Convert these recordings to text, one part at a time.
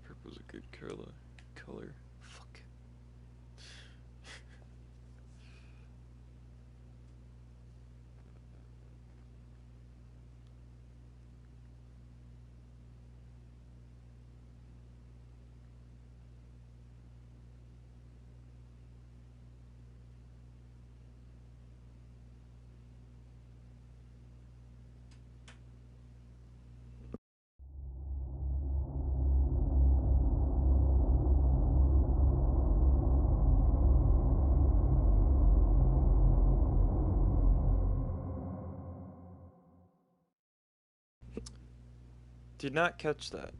Purple's a good color. Fuck. Did not catch that.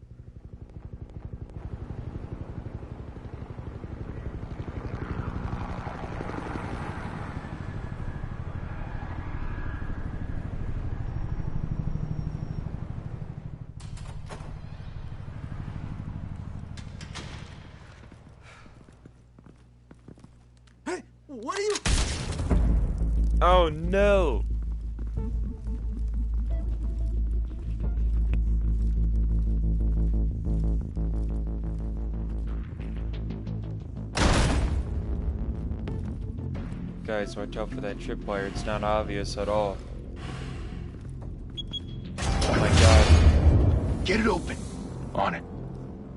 Hey, what are you? Oh no! Guys, watch out for that tripwire, it's not obvious at all. Oh my god. Get it open. On it.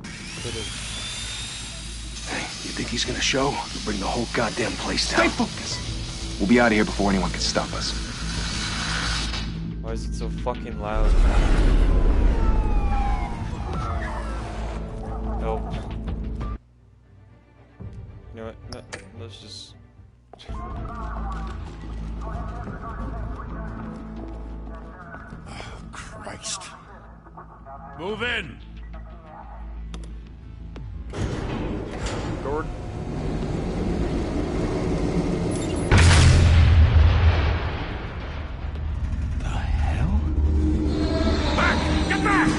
It is. Hey, you think he's gonna show? We'll bring the whole goddamn place down. Stay focused. We'll be out of here before anyone can stop us. Why is it so fucking loud? Help. You know what? No, let's just... Oh, Christ. Move in! Gord. The hell? Back! Get back!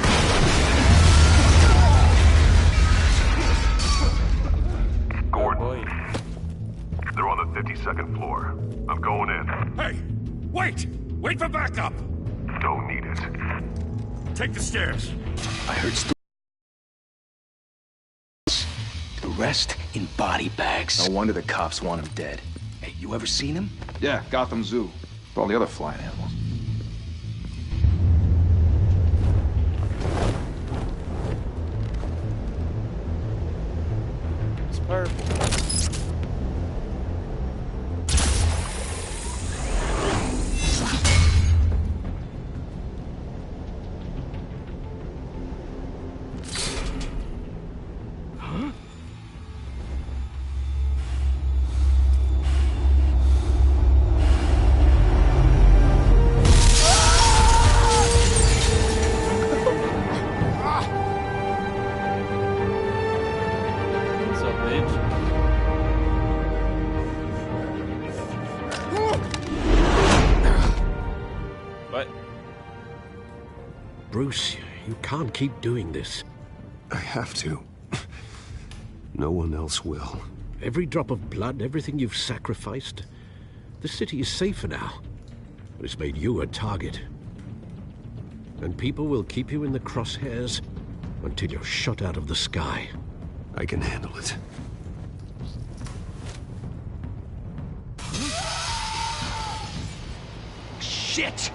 Gordon, Boy. they're on the 52nd floor. I'm going in. Hey! Wait! Wait for backup! Don't need it. Take the stairs. I heard the rest in body bags. No wonder the cops want him dead. Hey, you ever seen him? Yeah, Gotham Zoo. With all the other flying animals. It's purple. What's up, bitch? What? Bruce, you can't keep doing this. I have to. No one else will. Every drop of blood, everything you've sacrificed. The city is safer now. But it's made you a target. And people will keep you in the crosshairs until you're shot out of the sky. I can handle it. Shit!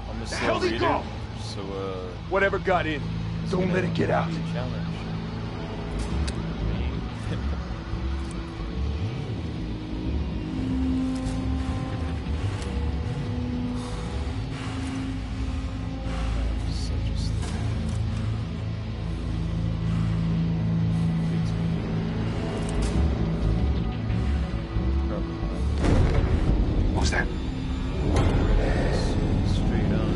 I'm a The slow hell did he reader, go? so Whatever got in, don't let it get out. be a challenge. Such a slow- What was that? Straight on.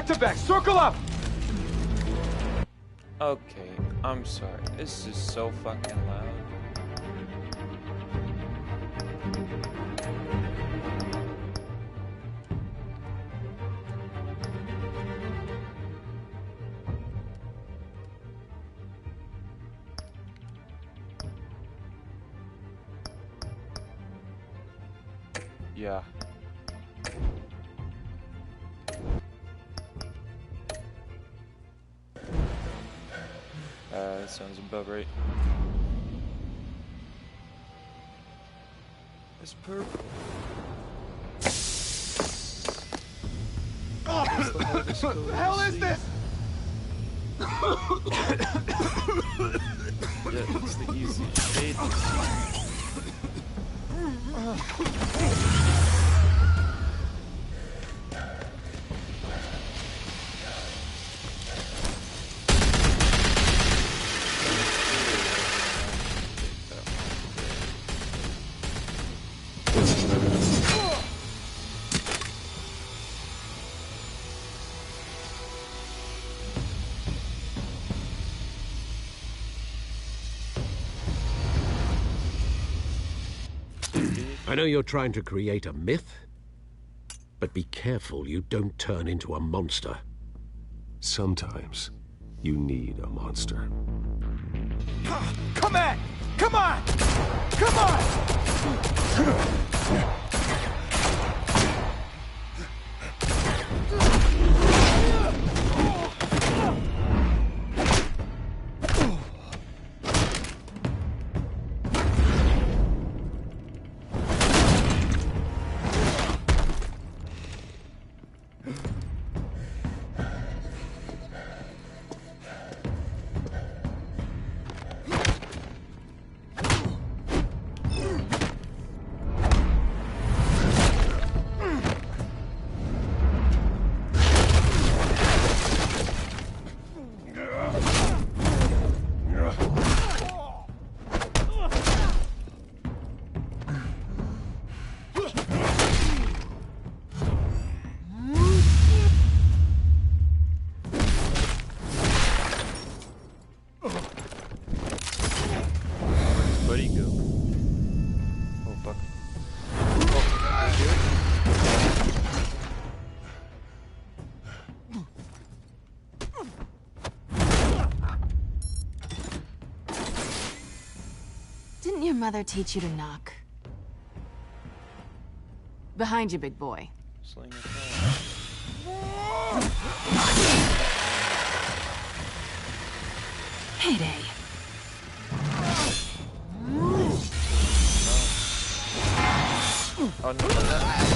Back to back. Circle up. Okay, I'm sorry. This is so fucking loud. Yeah. That sounds about right. It's purple. Oh, what the hell is this? Yeah, it's the easiest shade to see. I know you're trying to create a myth, but be careful you don't turn into a monster. Sometimes you need a monster. Come on! Come on! Come on! Buddy go. Oh fuck. Oh, did Didn't your mother teach you to knock? Behind you, big boy. Sling your phone. Heyday. Oh, no, that.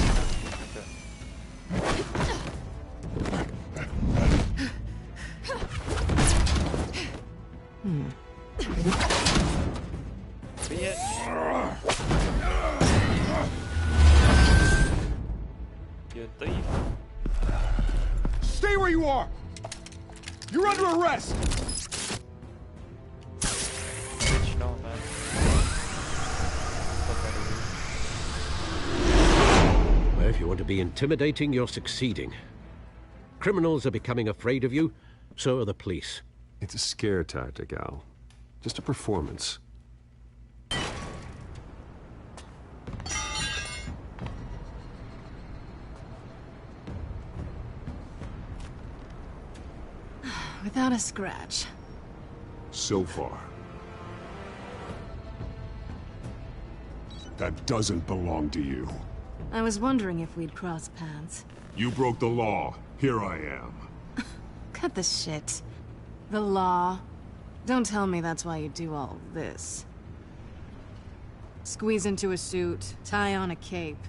You thief. Stay where you are! You're under arrest! Bitch, no, man. Fuck out of Well, if you want to be intimidating, you're succeeding. Criminals are becoming afraid of you, so are the police. It's a scare tactic, Al. Just a performance. Without a scratch. So far. That doesn't belong to you. I was wondering if we'd cross paths. You broke the law. Here I am. Cut the shit. The law. Don't tell me that's why you do all this. Squeeze into a suit, tie on a cape.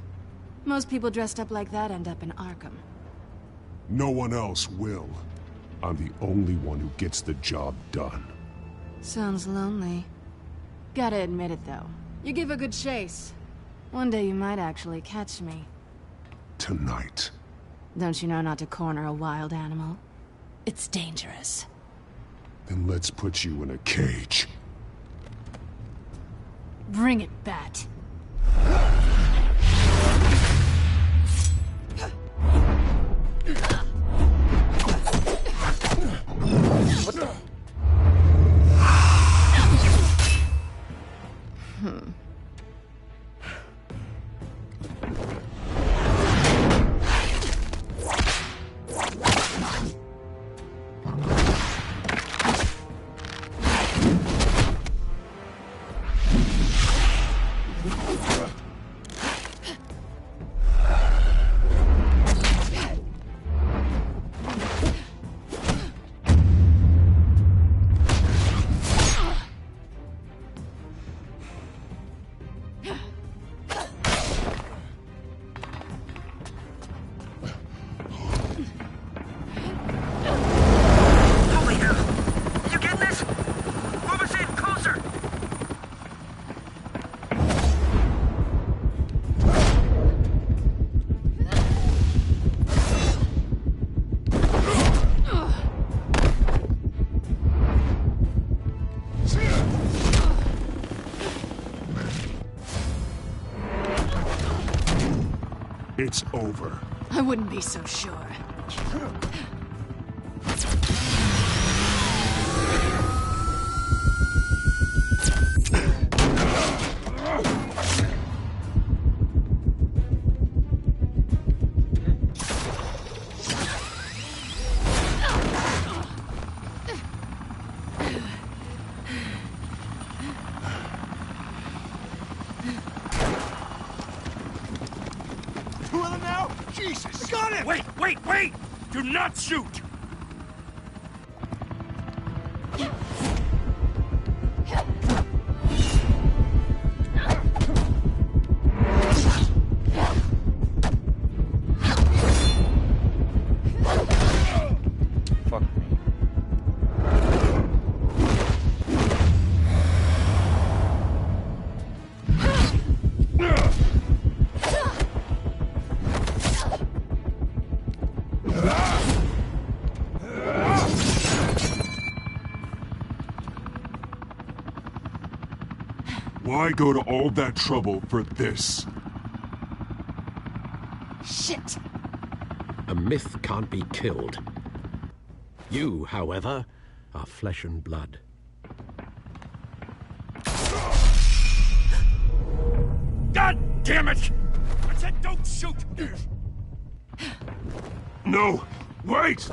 Most people dressed up like that end up in Arkham. No one else will. I'm the only one who gets the job done. Sounds lonely. Gotta admit it, though. You give a good chase. One day you might actually catch me. Tonight. Don't you know not to corner a wild animal? It's dangerous. Then let's put you in a cage. Bring it, Bat. It's over. I wouldn't be so sure. Two of them now? Jesus! Got him! Wait! Do not shoot! Fuck me. Why go to all that trouble for this? Shit! A myth can't be killed. You, however, are flesh and blood. God damn it! I said don't shoot! No! Wait!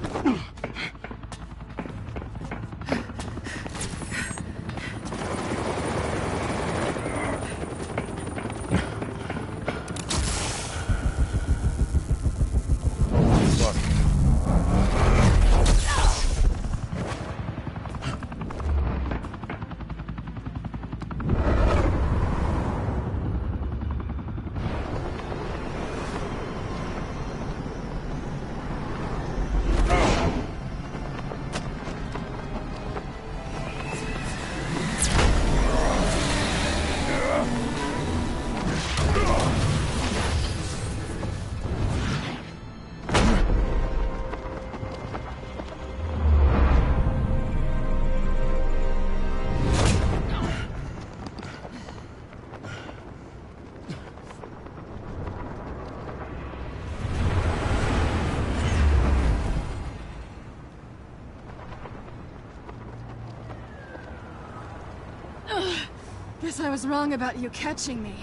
Guess I was wrong about you catching me.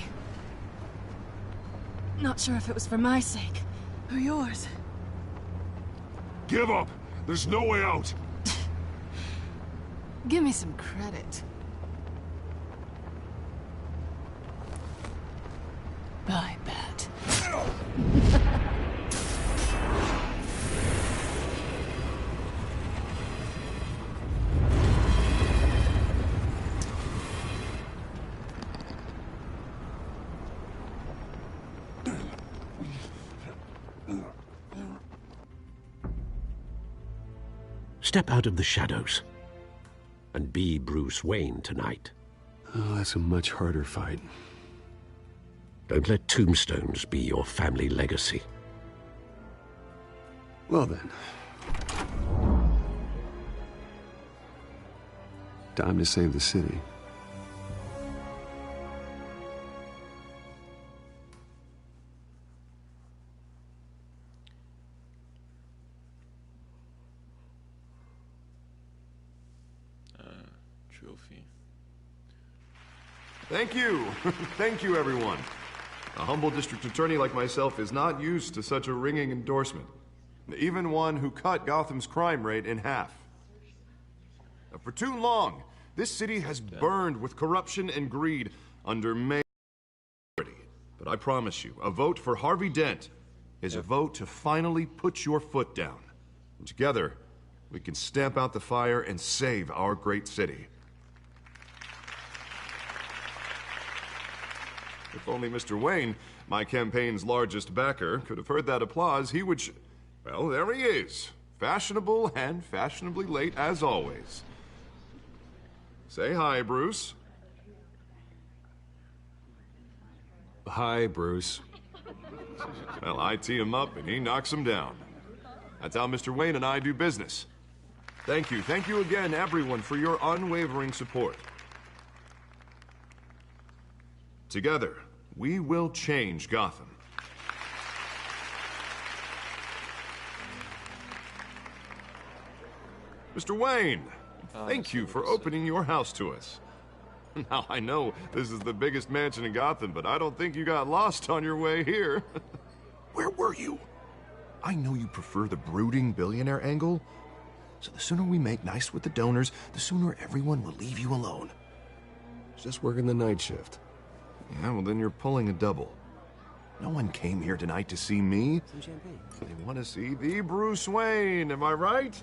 Not sure if it was for my sake, or yours. Give up! There's no way out! Give me some credit. I bet. Step out of the shadows and be Bruce Wayne tonight. Oh, that's a much harder fight. Don't let tombstones be your family legacy. Well then. Time to save the city. Trophy. Thank you. Thank you, everyone. A humble district attorney like myself is not used to such a ringing endorsement. Even one who cut Gotham's crime rate in half. For too long, this city has burned with corruption and greed under Mayor. But I promise you, a vote for Harvey Dent is a vote to finally put your foot down. And together, we can stamp out the fire and save our great city. If only Mr. Wayne, my campaign's largest backer, could have heard that applause, he would well, there he is. Fashionable and fashionably late as always. Say hi, Bruce. Hi, Bruce. Well, I tee him up and he knocks him down. That's how Mr. Wayne and I do business. Thank you again, everyone, for your unwavering support. Together, we will change Gotham. Mr. Wayne, Oh, thank you for opening your house to us. Now, I know this is the biggest mansion in Gotham, but I don't think you got lost on your way here. Where were you? I know you prefer the brooding billionaire angle, so the sooner we make nice with the donors, the sooner everyone will leave you alone. Just working the night shift. Yeah, well then you're pulling a double. No one came here tonight to see me. Some champagne. They want to see the Bruce Wayne, am I right?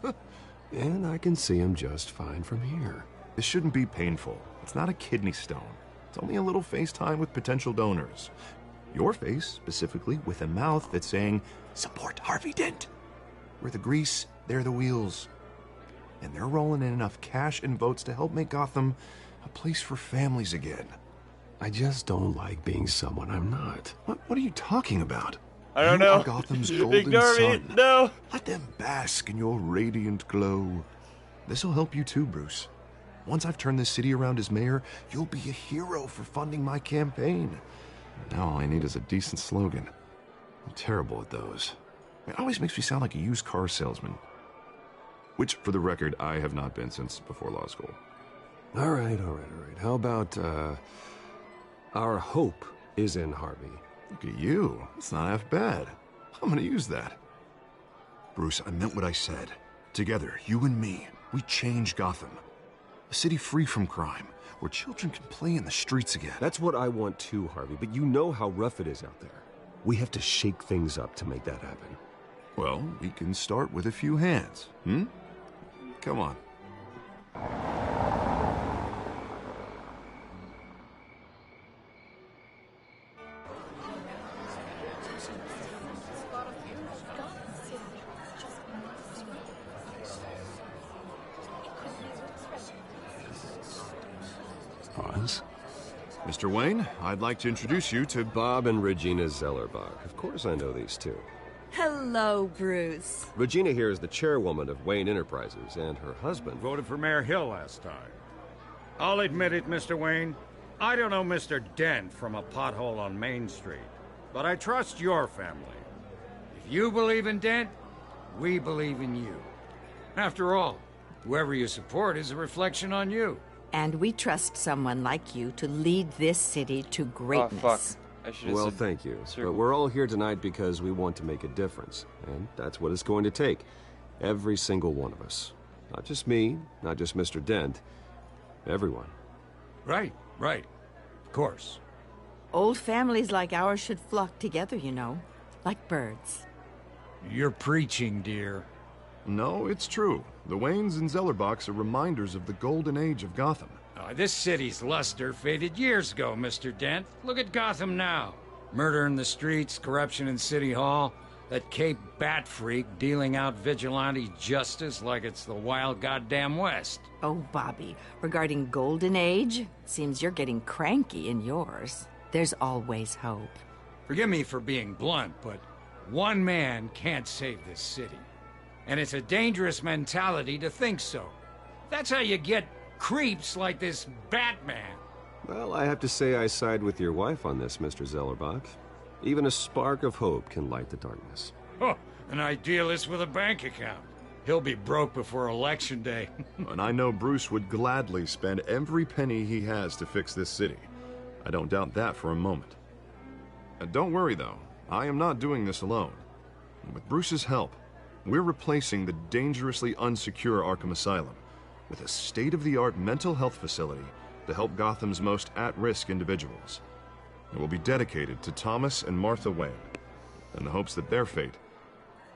And I can see him just fine from here. This shouldn't be painful. It's not a kidney stone. It's only a little FaceTime with potential donors. Your face, specifically, with a mouth that's saying, support Harvey Dent. We're the grease, they're the wheels. And they're rolling in enough cash and votes to help make Gotham a place for families again. I just don't like being someone I'm not. What are you talking about? I don't You know. are Gotham's golden Ignore me. sun. No. Let them bask in your radiant glow. This'll help you too, Bruce. Once I've turned this city around as mayor, you'll be a hero for funding my campaign. Now all I need is a decent slogan. I'm terrible at those. It always makes me sound like a used car salesman. Which, for the record, I have not been since before law school. All right. How about, our hope is in Harvey. Look at you. It's not half bad. I'm gonna use that. Bruce, I meant what I said. Together, you and me, we change Gotham. A city free from crime, where children can play in the streets again. That's what I want too, Harvey, but you know how rough it is out there. We have to shake things up to make that happen. Well, we can start with a few hands, Come on. Pause. Mr. Wayne, I'd like to introduce you to Bob and Regina Zellerbach. Of course I know these two. Hello, Bruce. Regina here is the chairwoman of Wayne Enterprises, and her husband... Voted for Mayor Hill last time. I'll admit it, Mr. Wayne. I don't know Mr. Dent from a pothole on Main Street, but I trust your family. If you believe in Dent, we believe in you. After all, whoever you support is a reflection on you. And we trust someone like you to lead this city to greatness. Oh, fuck. I should've Well, said thank you. circle. But we're all here tonight because we want to make a difference. And that's what it's going to take. Every single one of us. Not just me, not just Mr. Dent. Everyone. Right. Of course. Old families like ours should flock together, you know, like birds. You're preaching, dear. No, it's true. The Waynes and Zellerbachs are reminders of the golden age of Gotham. This city's luster faded years ago, Mr. Dent. Look at Gotham now. Murder in the streets, corruption in City Hall, that Cape Bat freak dealing out vigilante justice like it's the wild goddamn West. Oh, Bobby, regarding Golden Age, seems you're getting cranky in yours. There's always hope. Forgive me for being blunt, but one man can't save this city. And it's a dangerous mentality to think so. That's how you get creeps like this Batman. Well, I have to say I side with your wife on this, Mr. Zellerbach. Even a spark of hope can light the darkness. Oh, an idealist with a bank account. He'll be broke before Election Day. And I know Bruce would gladly spend every penny he has to fix this city. I don't doubt that for a moment. Don't worry, though. I am not doing this alone. With Bruce's help, we're replacing the dangerously unsecure Arkham Asylum with a state-of-the-art mental health facility to help Gotham's most at-risk individuals. It will be dedicated to Thomas and Martha Wayne, in the hopes that their fate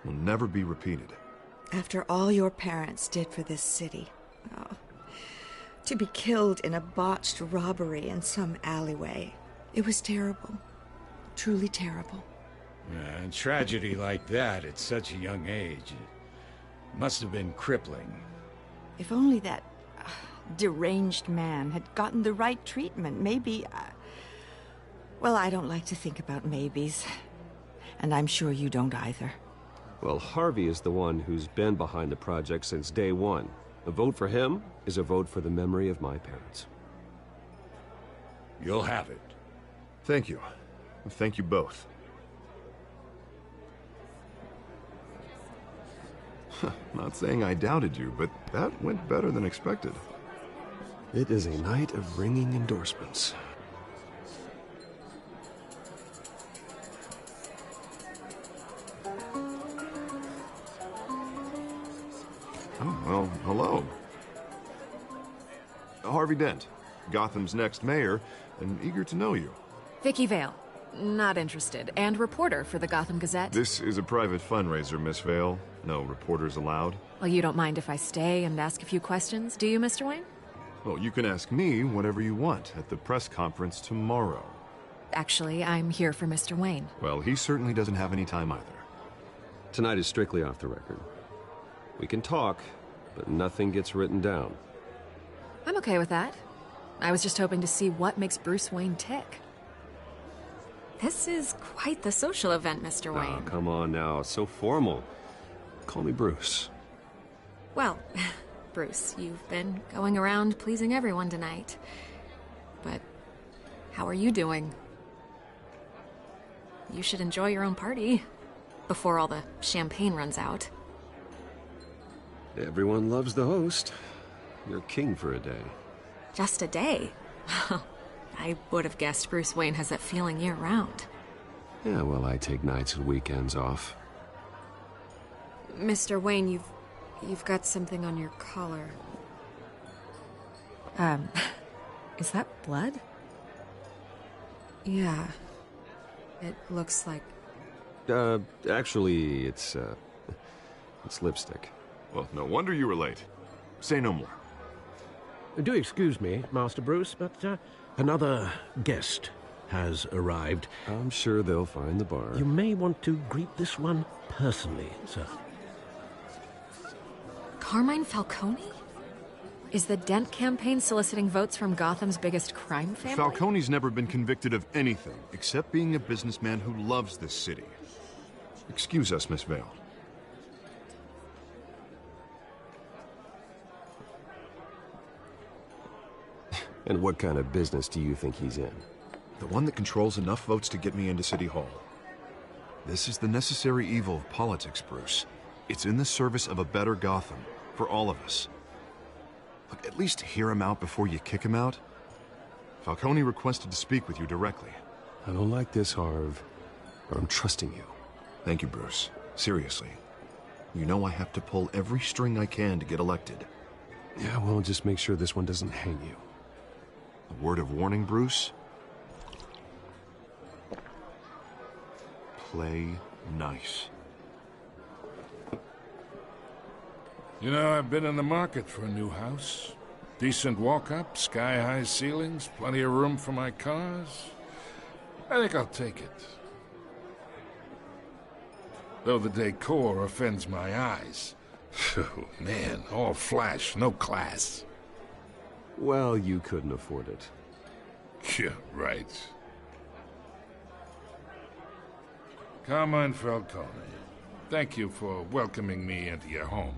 will never be repeated. After all your parents did for this city, to be killed in a botched robbery in some alleyway, it was terrible. Truly terrible. A tragedy like that at such a young age, it must have been crippling. If only that deranged man had gotten the right treatment, maybe... Well, I don't like to think about maybes. And I'm sure you don't either. Well, Harvey is the one who's been behind the project since day one. A vote for him is a vote for the memory of my parents. You'll have it. Thank you. Thank you both. Not saying I doubted you, but that went better than expected. It is a night of ringing endorsements. Oh, well, hello. Harvey Dent, Gotham's next mayor, and eager to know you. Vicky Vale. Not interested. And reporter for the Gotham Gazette. This is a private fundraiser, Miss Vale. No reporters allowed. Well, you don't mind if I stay and ask a few questions, do you, Mr. Wayne? Well, you can ask me whatever you want at the press conference tomorrow. Actually, I'm here for Mr. Wayne. Well, he certainly doesn't have any time either. Tonight is strictly off the record. We can talk, but nothing gets written down. I'm okay with that. I was just hoping to see what makes Bruce Wayne tick. This is quite the social event, Mr. Wayne. Oh, come on now. So formal. Call me Bruce. Well, Bruce, you've been going around pleasing everyone tonight. But how are you doing? You should enjoy your own party before all the champagne runs out. Everyone loves the host. You're king for a day. Just a day? I would have guessed Bruce Wayne has that feeling year-round. Yeah, well, I take nights and weekends off. Mr. Wayne, you've got something on your collar. Is that blood? Yeah. It looks like... Actually, it's lipstick. Well, no wonder you were late. Say no more. Do excuse me, Master Bruce, but another guest has arrived. I'm sure they'll find the bar. You may want to greet this one personally, sir. Carmine Falcone? Is the Dent campaign soliciting votes from Gotham's biggest crime family? Falcone's never been convicted of anything, except being a businessman who loves this city. Excuse us, Miss Vale. And what kind of business do you think he's in? The one that controls enough votes to get me into City Hall. This is the necessary evil of politics, Bruce. It's in the service of a better Gotham, for all of us. Look, at least hear him out before you kick him out. Falcone requested to speak with you directly. I don't like this, Harv, but I'm trusting you. Thank you, Bruce. Seriously. You know I have to pull every string I can to get elected. Yeah, well, just make sure this one doesn't hang you. A word of warning, Bruce? Play nice. You know, I've been in the market for a new house. Decent walk-up, sky-high ceilings, plenty of room for my cars. I think I'll take it. Though the decor offends my eyes. Oh, man, all flash, no class. Well, you couldn't afford it. Yeah, right. Carmine Falcone, thank you for welcoming me into your home.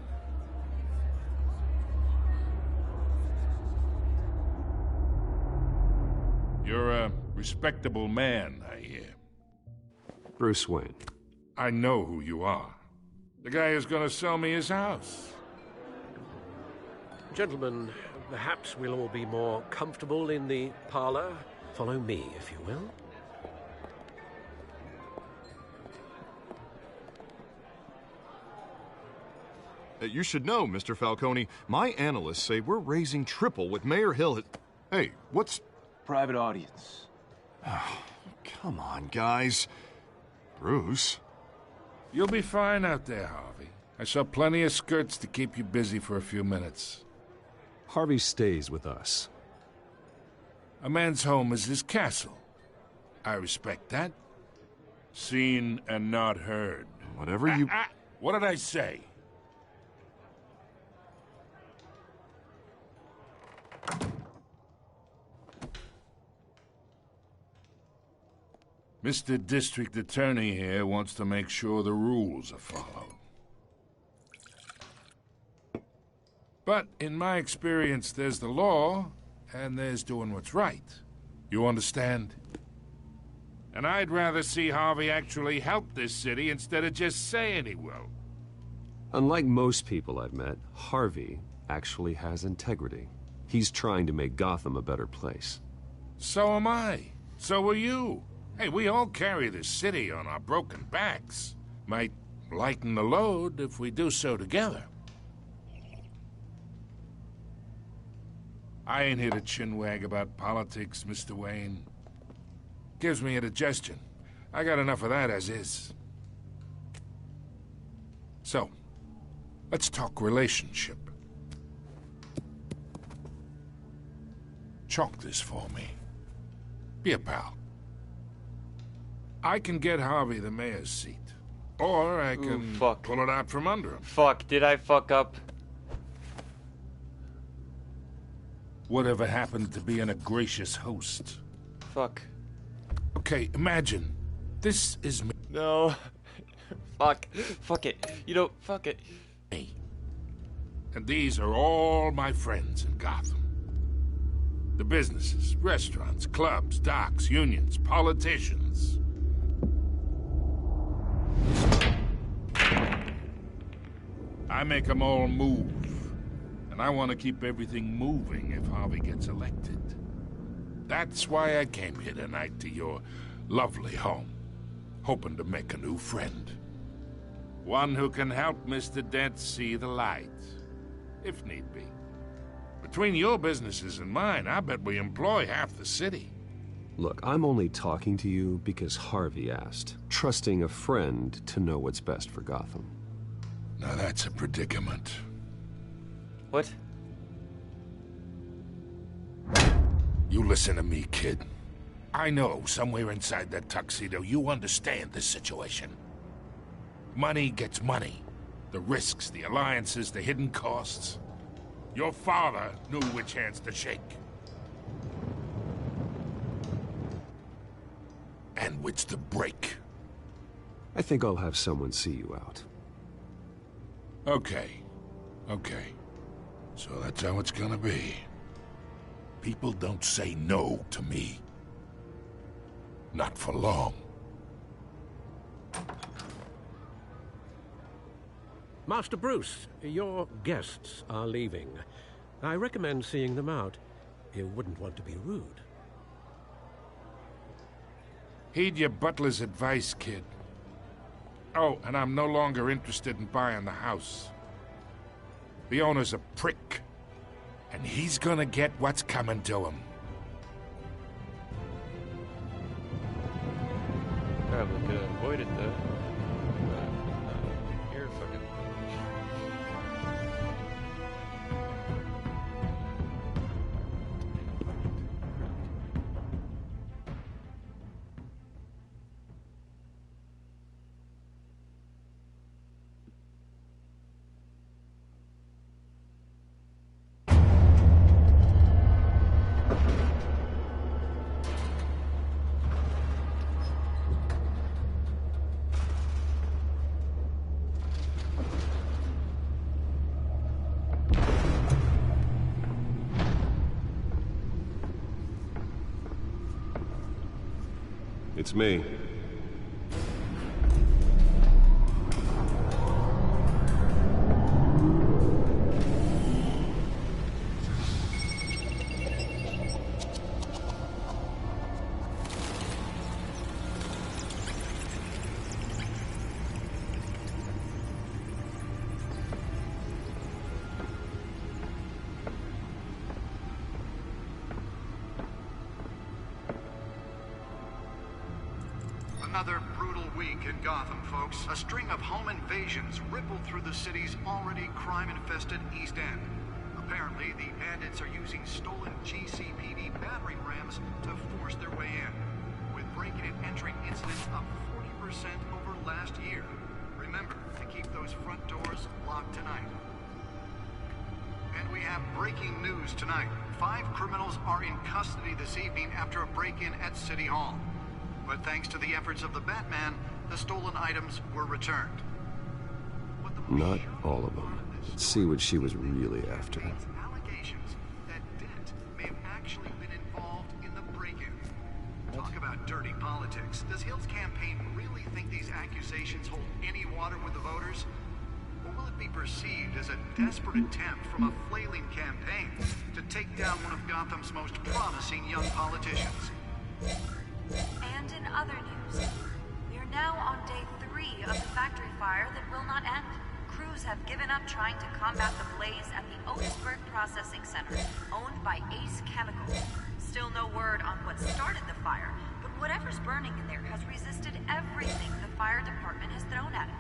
You're a respectable man, I hear. Bruce Wayne. I know who you are. The guy who's gonna sell me his house. Gentlemen, perhaps we'll all be more comfortable in the parlor. Follow me, if you will. You should know, Mr. Falcone, my analysts say we're raising triple what Mayor Hill had... Hey, what's... Private audience. Oh, come on, guys. Bruce? You'll be fine out there, Harvey. I saw plenty of skirts to keep you busy for a few minutes. Harvey stays with us. A man's home is his castle. I respect that. Seen and not heard. Whatever you... What did I say? Mr. District Attorney here wants to make sure the rules are followed. But in my experience, there's the law, and there's doing what's right. You understand? And I'd rather see Harvey actually help this city instead of just saying he will. Unlike most people I've met, Harvey actually has integrity. He's trying to make Gotham a better place. So am I. So are you. Hey, we all carry this city on our broken backs. Might lighten the load if we do so together. I ain't here to chinwag about politics, Mr. Wayne. Gives me indigestion. I got enough of that as is. So, let's talk relationship. Chalk this for me. Be a pal. I can get Harvey the mayor's seat. Or I can pull it out from under him. Fuck, did I fuck up? Whatever happened to being a gracious host? Fuck. Okay, imagine. This is me. No. Fuck. Fuck it. You know, fuck it. Me. And these are all my friends in Gotham. The businesses, restaurants, clubs, docks, unions, politicians. I make them all move. And I want to keep everything moving if Harvey gets elected. That's why I came here tonight to your lovely home, hoping to make a new friend. One who can help Mr. Dent see the light, if need be. Between your businesses and mine, I bet we employ half the city. Look, I'm only talking to you because Harvey asked, trusting a friend to know what's best for Gotham. Now that's a predicament. What? You listen to me, kid. I know somewhere inside that tuxedo you understand this situation. Money gets money. The risks, the alliances, the hidden costs. Your father knew which hands to shake. And which to break. I think I'll have someone see you out. Okay. Okay. So that's how it's gonna be. People don't say no to me. Not for long. Master Bruce, your guests are leaving. I recommend seeing them out. You wouldn't want to be rude. Heed your butler's advice, kid. Oh, and I'm no longer interested in buying the house. The owner's a prick, and he's gonna get what's coming to him. Probably could have avoided that. You're fucking. It's me. Another brutal week in Gotham, folks. A string of home invasions rippled through the city's already crime-infested East End. Apparently, the bandits are using stolen GCPD battering rams to force their way in, with breaking and entering incidents up 40% over last year. Remember to keep those front doors locked tonight. And we have breaking news tonight. 5 criminals are in custody this evening after a break-in at City Hall. But thanks to the efforts of the Batman, the stolen items were returned. Not all of them. Let's see what she was really after. Allegations that Dent may have actually been involved in the break-in. Talk about dirty politics. Does Hill's campaign really think these accusations hold any water with the voters? Or will it be perceived as a desperate attempt from a flailing campaign to take down one of Gotham's most promising young politicians? And in other news, we are now on day 3 of the factory fire that will not end. Crews have given up trying to combat the blaze at the Otisburg Processing Center, owned by Ace Chemical. Still no word on what started the fire, but whatever's burning in there has resisted everything the fire department has thrown at it.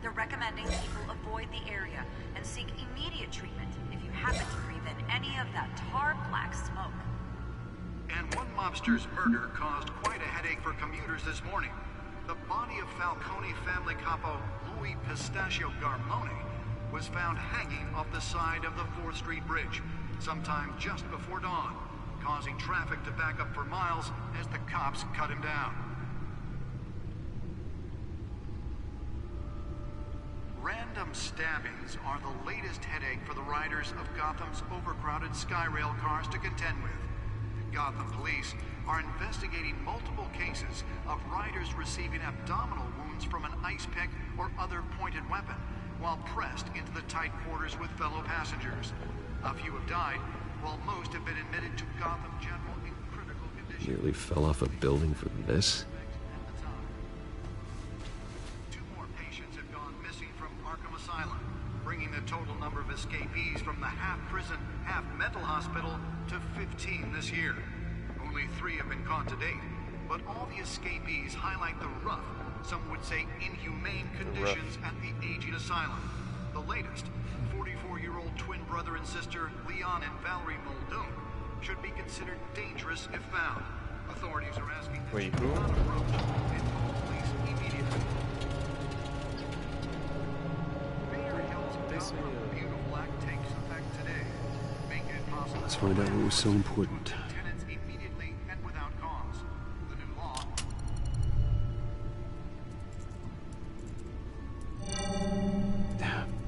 They're recommending people avoid the area and seek immediate treatment if you happen to breathe in any of that tar-black smoke. And one mobster's murder caused quite a headache for commuters this morning. The body of Falcone family capo Louis Pistachio Garmone was found hanging off the side of the 4th Street Bridge sometime just before dawn, causing traffic to back up for miles as the cops cut him down. Random stabbings are the latest headache for the riders of Gotham's overcrowded Skyrail cars to contend with. Gotham police are investigating multiple cases of riders receiving abdominal wounds from an ice pick or other pointed weapon while pressed into the tight quarters with fellow passengers. A few have died, while most have been admitted to Gotham General in critical condition. Nearly fell off a building for this? 2 more patients have gone missing from Arkham Asylum, bringing the total number of escapees from the half-prison, half-mental hospital to 15 this year. Only 3 have been caught to date, but all the escapees highlight the rough, some would say inhumane conditions at the aging asylum. The latest, 44-year-old twin brother and sister Leon and Valerie Muldoon, should be considered dangerous if found. Authorities are asking that Wait, you who? not approach and call police immediately. Mayor Hill's Beautiful Act takes effect today, making it possible. Let's find out what was so important. Tenants immediately and without cause. The new law.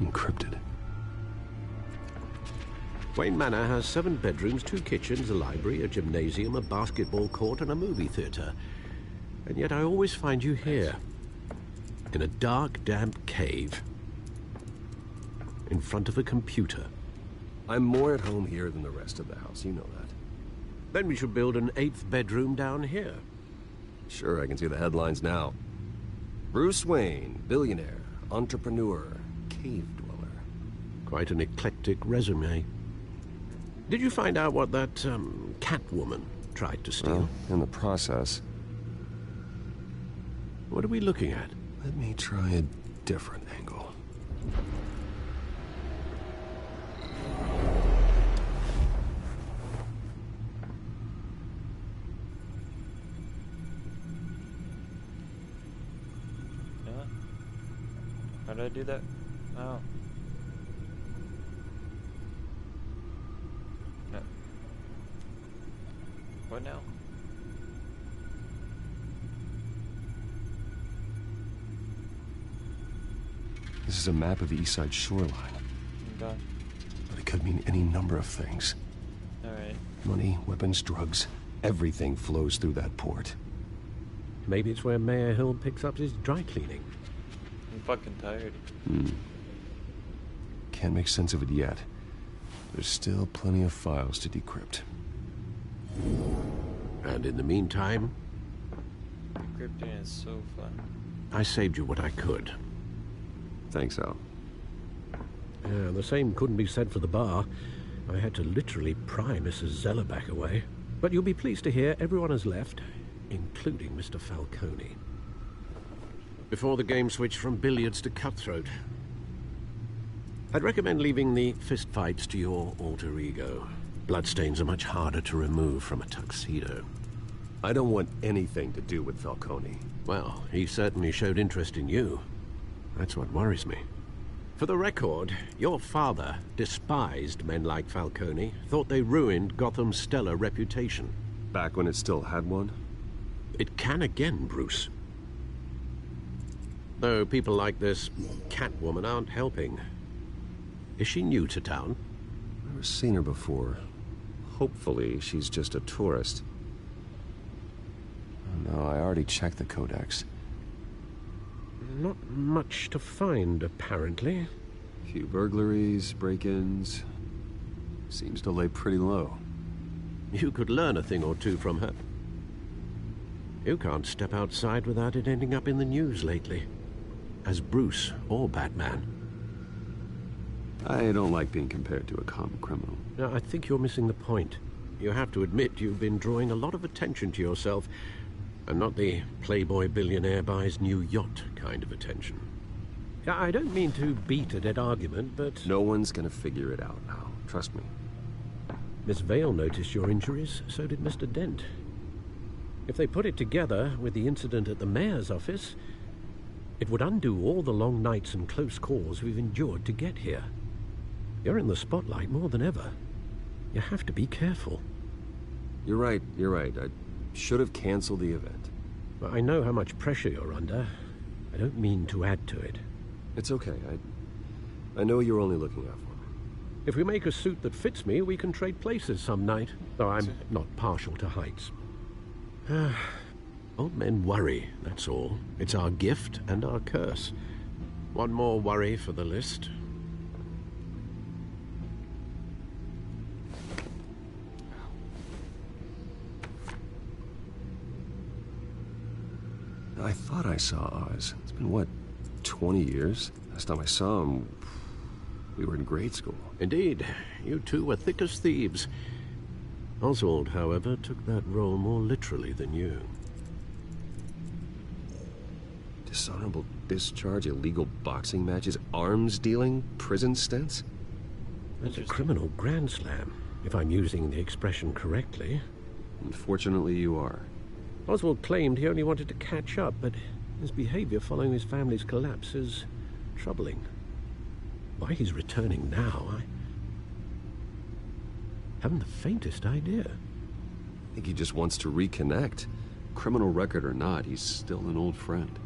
Encrypted. Wayne Manor has 7 bedrooms, 2 kitchens, a library, a gymnasium, a basketball court, and a movie theater. And yet I always find you here, in a dark, damp cave, in front of a computer. I'm more at home here than the rest of the house, you know that. Then we should build an 8th bedroom down here. Sure, I can see the headlines now. Bruce Wayne, billionaire, entrepreneur, cave dweller. Quite an eclectic resume. Did you find out what that, Catwoman tried to steal? Well, in the process. What are we looking at? Let me try a different angle. Yeah. How did I do that? Oh. No. What now? This is a map of the East Side shoreline. Okay. But it could mean any number of things. Alright. Money, weapons, drugs, everything flows through that port. Maybe it's where Mayor Hill picks up his dry cleaning. I'm fucking tired. Can't make sense of it yet. There's still plenty of files to decrypt. And in the meantime, Decrypting is so fun. I saved you what I could. Thanks, Al. Yeah, the same couldn't be said for the bar. I had to literally pry Mrs. Zellerback away. But you'll be pleased to hear everyone has left, including Mr. Falcone. Before the game switched from billiards to cutthroat. I'd recommend leaving the fistfights to your alter ego. Bloodstains are much harder to remove from a tuxedo. I don't want anything to do with Falcone. Well, he certainly showed interest in you. That's what worries me. For the record, your father despised men like Falcone, thought they ruined Gotham's stellar reputation. Back when it still had one? It can again, Bruce. Though people like this Catwoman aren't helping. Is she new to town? Never seen her before. Hopefully, she's just a tourist. No, I already checked the codex. Not much to find, apparently. Few burglaries, break-ins. Seems to lay pretty low. You could learn a thing or two from her. You can't step outside without it ending up in the news lately. As Bruce or Batman. I don't like being compared to a common criminal. No, I think you're missing the point. You have to admit you've been drawing a lot of attention to yourself, and not the playboy billionaire buys new yacht kind of attention. I don't mean to beat a dead argument, but... No one's gonna figure it out now. Trust me. Miss Vale noticed your injuries, so did Mr. Dent. If they put it together with the incident at the mayor's office, it would undo all the long nights and close calls we've endured to get here. You're in the spotlight more than ever. You have to be careful. You're right. I should have canceled the event. But I know how much pressure you're under. I don't mean to add to it. It's okay. I know you're only looking out for me. If we make a suit that fits me, we can trade places some night, though I'm not partial to heights. Old men worry, that's all. It's our gift and our curse. One more worry for the list. I thought I saw Oz. It's been, what, 20 years? Last time I saw him, we were in grade school. Indeed. You two were thick as thieves. Oswald, however, took that role more literally than you. Dishonorable discharge, illegal boxing matches, arms dealing, prison stints? That's a criminal grand slam, if I'm using the expression correctly. Unfortunately, you are. Oswald claimed he only wanted to catch up, but his behavior following his family's collapse is troubling. Why he's returning now, I haven't the faintest idea. I think he just wants to reconnect. Criminal record or not, he's still an old friend.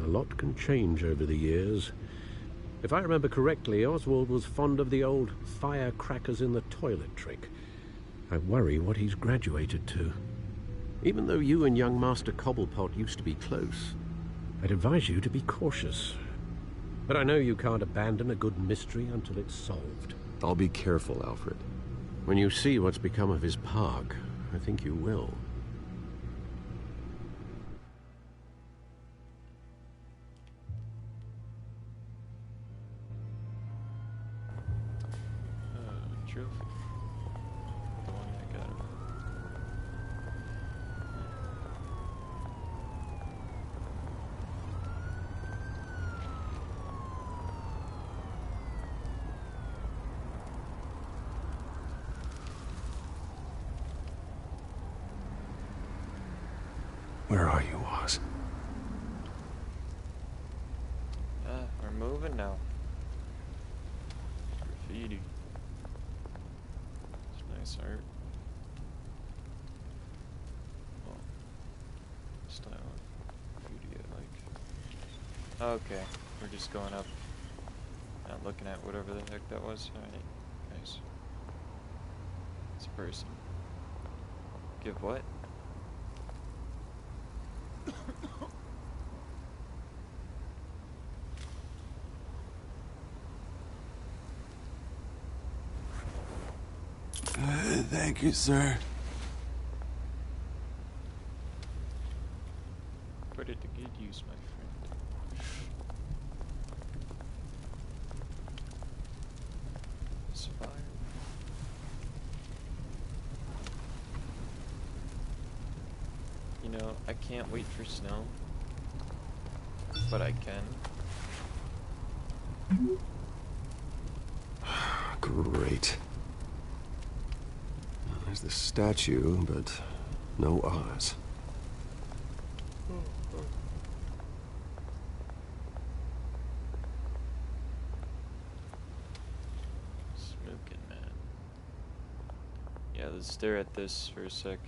A lot can change over the years. If I remember correctly, Oswald was fond of the old firecrackers in the toilet trick. I worry what he's graduated to. Even though you and young Master Cobblepot used to be close, I'd advise you to be cautious. But I know you can't abandon a good mystery until it's solved. I'll be careful, Alfred. When you see what's become of his park, I think you will. Trophy. The one I got. Where are you, Oz? We're moving now. Graffiti. It's nice art. Well, style of graffiti I like. Okay, we're just going up. Not looking at whatever the heck that was. Alright, nice. It's a person. Give what? Thank you, sir. Put it to good use, my friend. It's fire. You know, I can't wait for snow, but I can. Great. There's the statue, but no Oz. Smoking, man. Yeah, let's stare at this for a sec.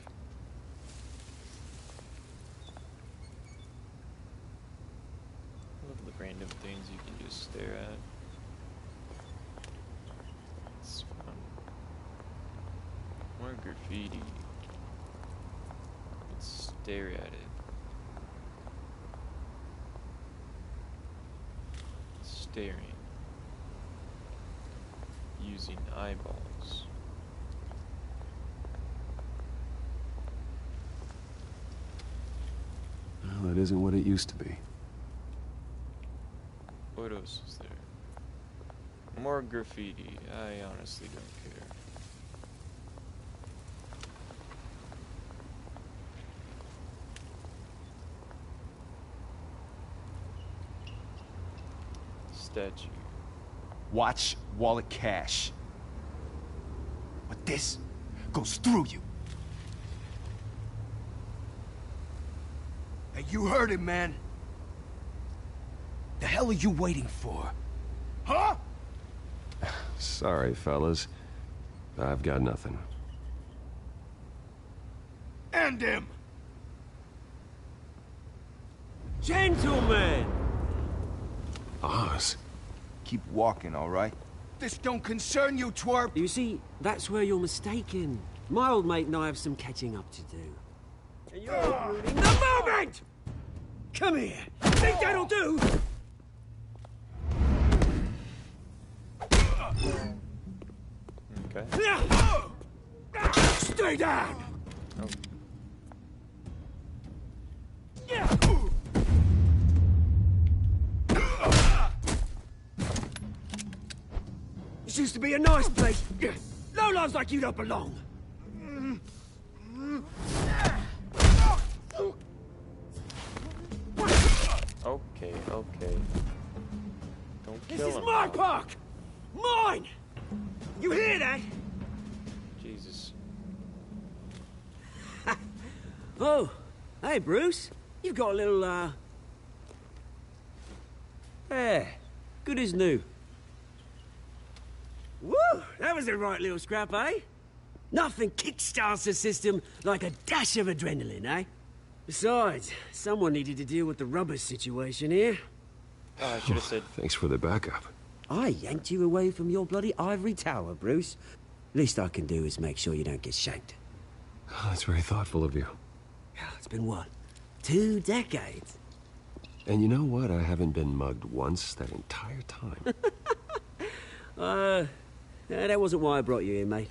I love the random things you can just stare at. It's fun. More graffiti. Let's stare at it. Staring. using eyeballs. Well, it isn't what it used to be. What else is there? More graffiti. I honestly don't care. Statue. Watch wallet cash. But this goes through you. Hey, you heard it, man. The hell are you waiting for? Huh? Sorry, fellas. I've got nothing. End him! Gentlemen! Oz. Keep walking, all right? This don't concern you, twerp! You see, that's where you're mistaken. My old mate and I have some catching up to do. And you're ruining the moment! Come here! Think that'll do? Okay. Stay down! Oh. This used to be a nice place. Lowlifes like you don't belong. Okay, okay. Don't kill him. This is my park! Mine! You hear that? Jesus. Oh, hey, Bruce. You've got a little, Yeah, good as new. Woo! That was a right little scrap, eh? Nothing kickstarts the system like a dash of adrenaline, eh? Besides, someone needed to deal with the rubber situation here. Oh, I should have said. Thanks for the backup. I yanked you away from your bloody ivory tower, Bruce. Least I can do is make sure you don't get shanked. Oh, that's very thoughtful of you. It's been what? 2 decades? And you know what? I haven't been mugged once that entire time. That wasn't why I brought you here, mate.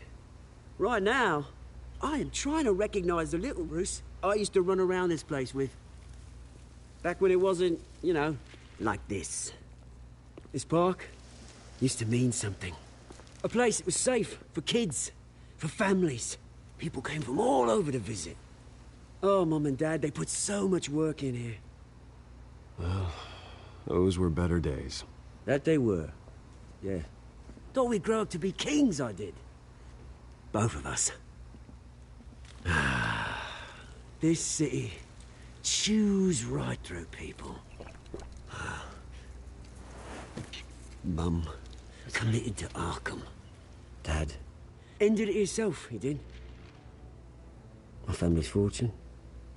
Right now, I am trying to recognize the little Bruce I used to run around this place with. Back when it wasn't, you know, like this. This park used to mean something. A place that was safe for kids, for families. People came from all over to visit. Oh, Mum and Dad, they put so much work in here. Well, those were better days. That they were. Yeah. Thought we'd grow up to be kings, I did. Both of us. This city chews right through people. Mum committed to Arkham. Dad ended it himself, he did. My family's fortune.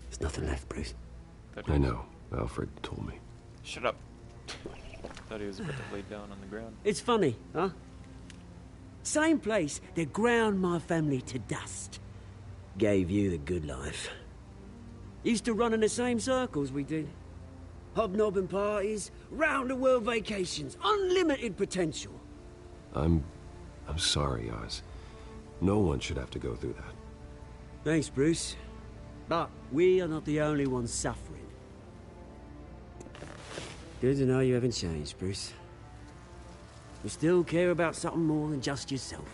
There's nothing left, Bruce. I know. Alfred told me. Shut up. Thought he was about to lay down on the ground. It's funny, huh? Same place that ground my family to dust. Gave you the good life. Used to run in the same circles we did. Hobnobbing parties, round-the-world vacations, unlimited potential. I'm sorry, Oz. No one should have to go through that. Thanks, Bruce. But we are not the only ones suffering. Good to know you haven't changed, Bruce. You still care about something more than just yourself.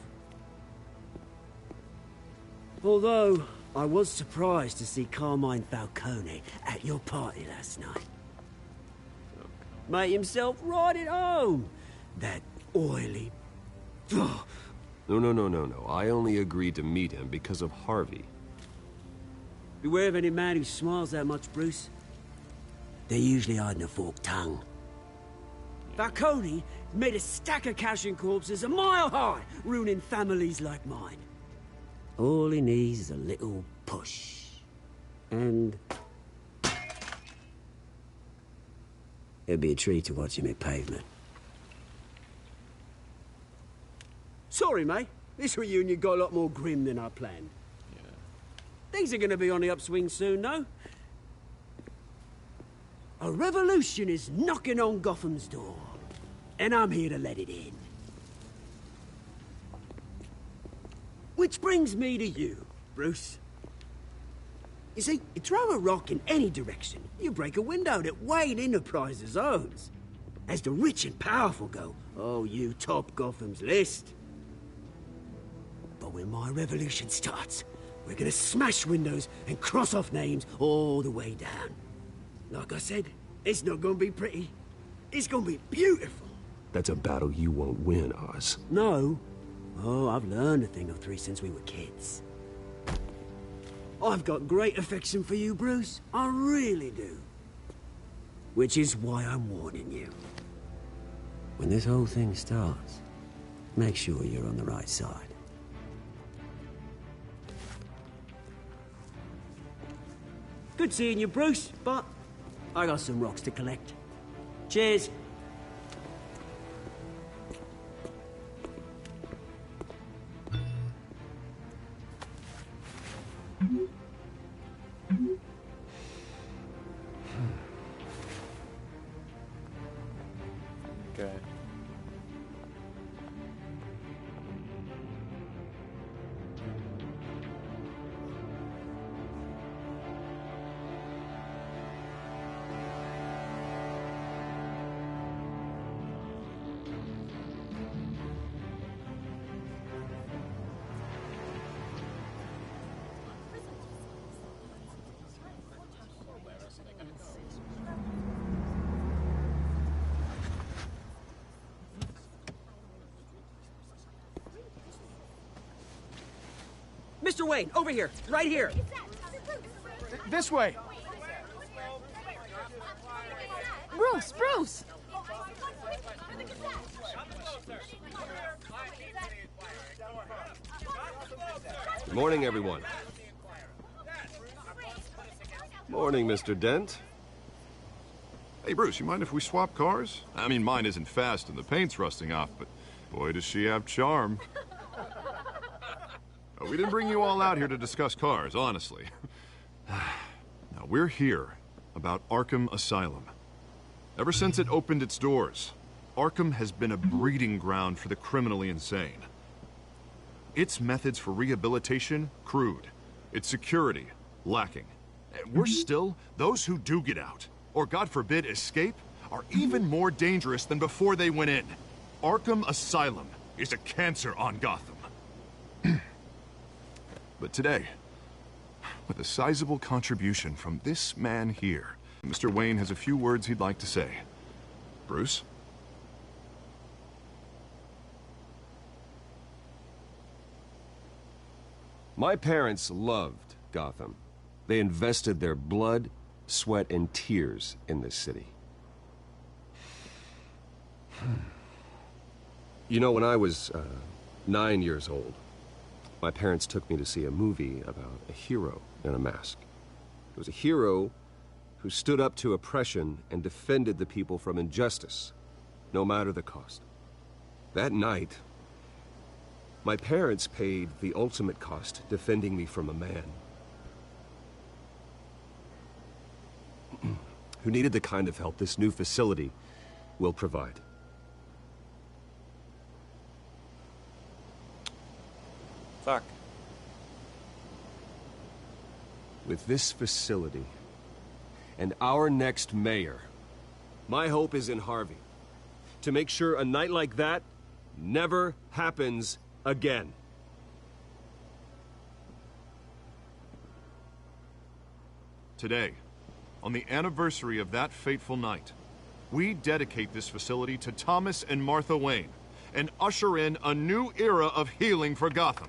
Although, I was surprised to see Carmine Falcone at your party last night. Made himself right at home. That oily... No. I only agreed to meet him because of Harvey. Beware of any man who smiles that much, Bruce. They're usually hiding a forked tongue. Falcone made a stack of cashing corpses a mile high, ruining families like mine. All he needs is a little push. And... it'd be a treat to watch him hit pavement. Sorry, mate. This reunion got a lot more grim than I planned. Yeah. Things are gonna be on the upswing soon, though. A revolution is knocking on Gotham's door. And I'm here to let it in. Which brings me to you, Bruce. You see, you throw a rock in any direction, you break a window that Wayne Enterprises owns. As the rich and powerful go, oh, you top Gotham's list. But when my revolution starts, we're gonna smash windows and cross off names all the way down. Like I said, it's not gonna be pretty. It's gonna be beautiful. That's a battle you won't win, Oz. No. Oh, I've learned a thing or three since we were kids. I've got great affection for you, Bruce. I really do. Which is why I'm warning you. When this whole thing starts, make sure you're on the right side. Good seeing you, Bruce, but I got some rocks to collect. Cheers. Okay. Mr. Wayne, over here, right here. This way. Bruce, Bruce! Good morning, everyone. Morning, Mr. Dent. Hey, Bruce, you mind if we swap cars? I mean, mine isn't fast and the paint's rusting off, but boy, does she have charm. We didn't bring you all out here to discuss cars, honestly. Now, we're here about Arkham Asylum. Ever since it opened its doors, Arkham has been a breeding ground for the criminally insane. Its methods for rehabilitation, crude. Its security, lacking. And worse still, those who do get out, or God forbid, escape, are even more dangerous than before they went in. Arkham Asylum is a cancer on Gotham. But today, with a sizable contribution from this man here, Mr. Wayne has a few words he'd like to say. Bruce? My parents loved Gotham. They invested their blood, sweat, and tears in this city. You know, when I was 9 years old, my parents took me to see a movie about a hero in a mask. It was a hero who stood up to oppression and defended the people from injustice, no matter the cost. That night, my parents paid the ultimate cost defending me from a man who needed the kind of help this new facility will provide. Fuck. With this facility and our next mayor, my hope is in Harvey. To make sure a night like that never happens again. Today, on the anniversary of that fateful night, we dedicate this facility to Thomas and Martha Wayne and usher in a new era of healing for Gotham.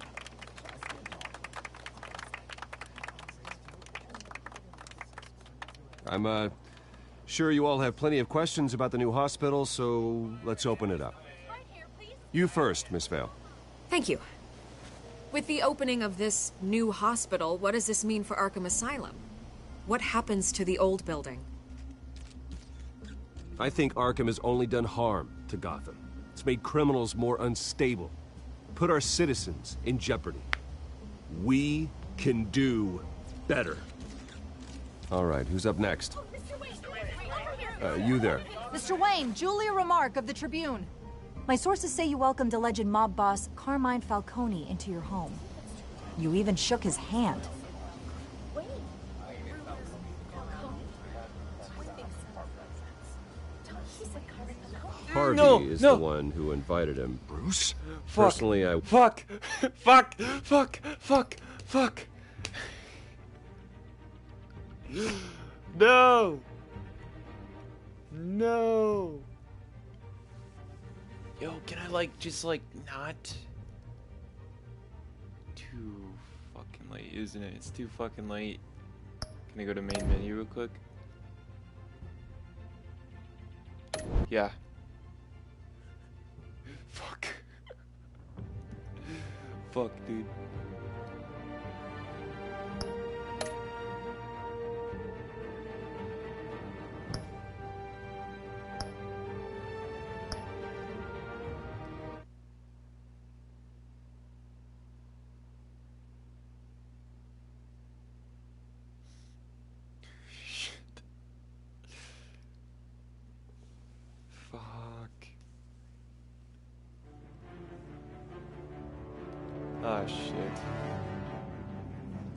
I'm sure you all have plenty of questions about the new hospital, so let's open it up. You first, Miss Vale. Thank you. With the opening of this new hospital, what does this mean for Arkham Asylum? What happens to the old building? I think Arkham has only done harm to Gotham. It's made criminals more unstable, put our citizens in jeopardy. We can do better. All right, who's up next? You there. Mr. Wayne, Julia Remark of the Tribune. My sources say you welcomed alleged mob boss Carmine Falcone into your home. You even shook his hand. Harvey is the one who invited him. Bruce? Personally, I... Fuck! Fuck! Fuck! Fuck! Fuck! No! No! Yo, can I, like, just, like, not? Too fucking late, isn't it? It's too fucking late. Can I go to main menu real quick? Yeah. Fuck. Fuck, dude. Ah, shit.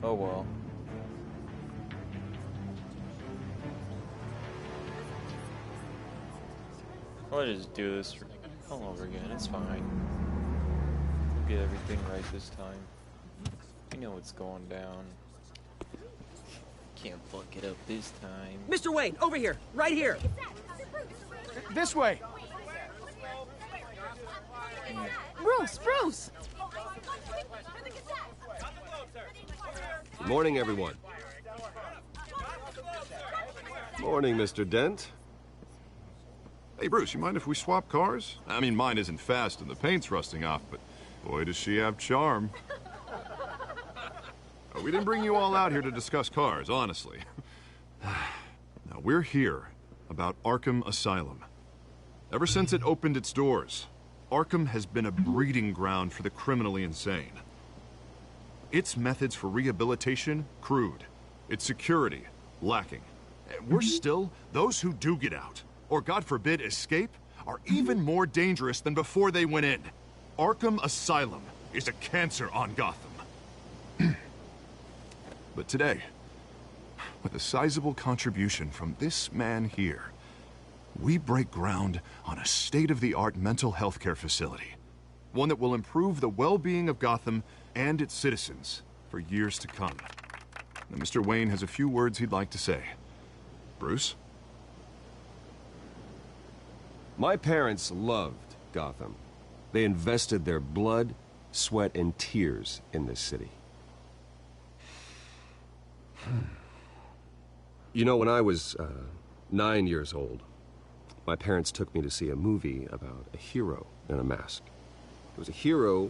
Oh well. I'll just do this all over again, it's fine. We'll get everything right this time. We know what's going down. Can't fuck it up this time. Mr. Wayne, over here! Right here! This way! Bruce! Bruce! Good morning, everyone. Morning, Mr. Dent. Hey, Bruce, you mind if we swap cars? I mean, mine isn't fast and the paint's rusting off, but boy, does she have charm. We didn't bring you all out here to discuss cars, honestly. Now, we're here about Arkham Asylum. Ever since it opened its doors, Arkham has been a breeding ground for the criminally insane. Its methods for rehabilitation, crude. Its security, lacking. Worse still, those who do get out, or God forbid escape, are even more dangerous than before they went in. Arkham Asylum is a cancer on Gotham. But today, with a sizable contribution from this man here, we break ground on a state-of-the-art mental health care facility. One that will improve the well-being of Gotham and its citizens for years to come. Now, Mr. Wayne has a few words he'd like to say. Bruce? My parents loved Gotham. They invested their blood, sweat, and tears in this city. You know, when I was 9 years old, my parents took me to see a movie about a hero in a mask. It was a hero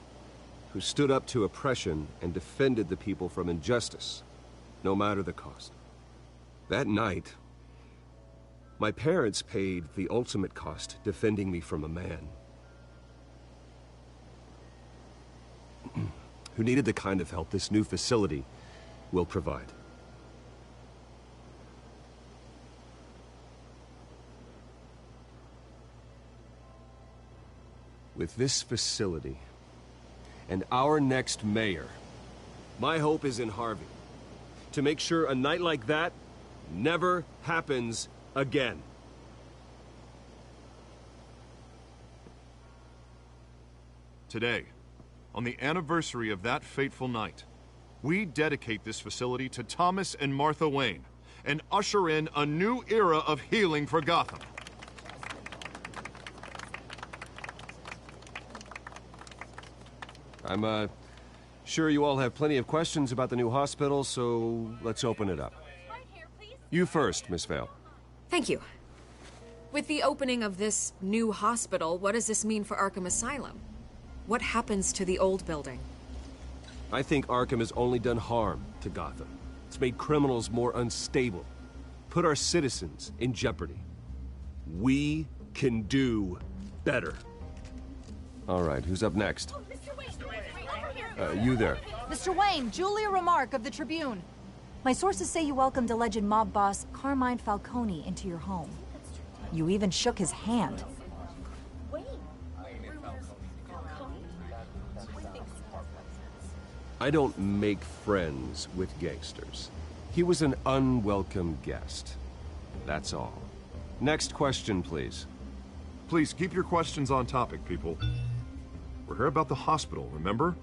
who stood up to oppression and defended the people from injustice, no matter the cost. That night, my parents paid the ultimate cost defending me from a man who needed the kind of help this new facility will provide. With this facility and our next mayor, my hope is in Harvey. To make sure a night like that never happens again. Today, on the anniversary of that fateful night, we dedicate this facility to Thomas and Martha Wayne and usher in a new era of healing for Gotham. I'm sure you all have plenty of questions about the new hospital, so let's open it up. You first, Miss Vale. Thank you. With the opening of this new hospital, what does this mean for Arkham Asylum? What happens to the old building? I think Arkham has only done harm to Gotham. It's made criminals more unstable, put our citizens in jeopardy. We can do better. All right, who's up next? You there. Mr. Wayne, Julia Remark of the Tribune. My sources say you welcomed alleged mob boss Carmine Falcone into your home. You even shook his hand. I don't make friends with gangsters. He was an unwelcome guest. That's all. Next question, please. Please, keep your questions on topic, people. We're here about the hospital, remember?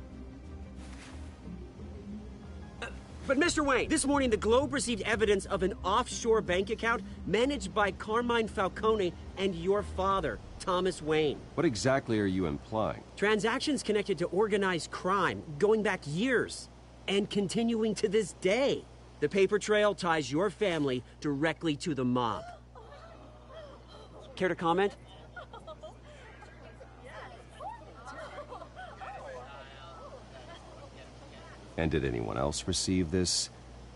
But Mr. Wayne, this morning the Globe received evidence of an offshore bank account managed by Carmine Falcone and your father, Thomas Wayne. What exactly are you implying? Transactions connected to organized crime, going back years, and continuing to this day. The paper trail ties your family directly to the mob. Care to comment? And did anyone else receive this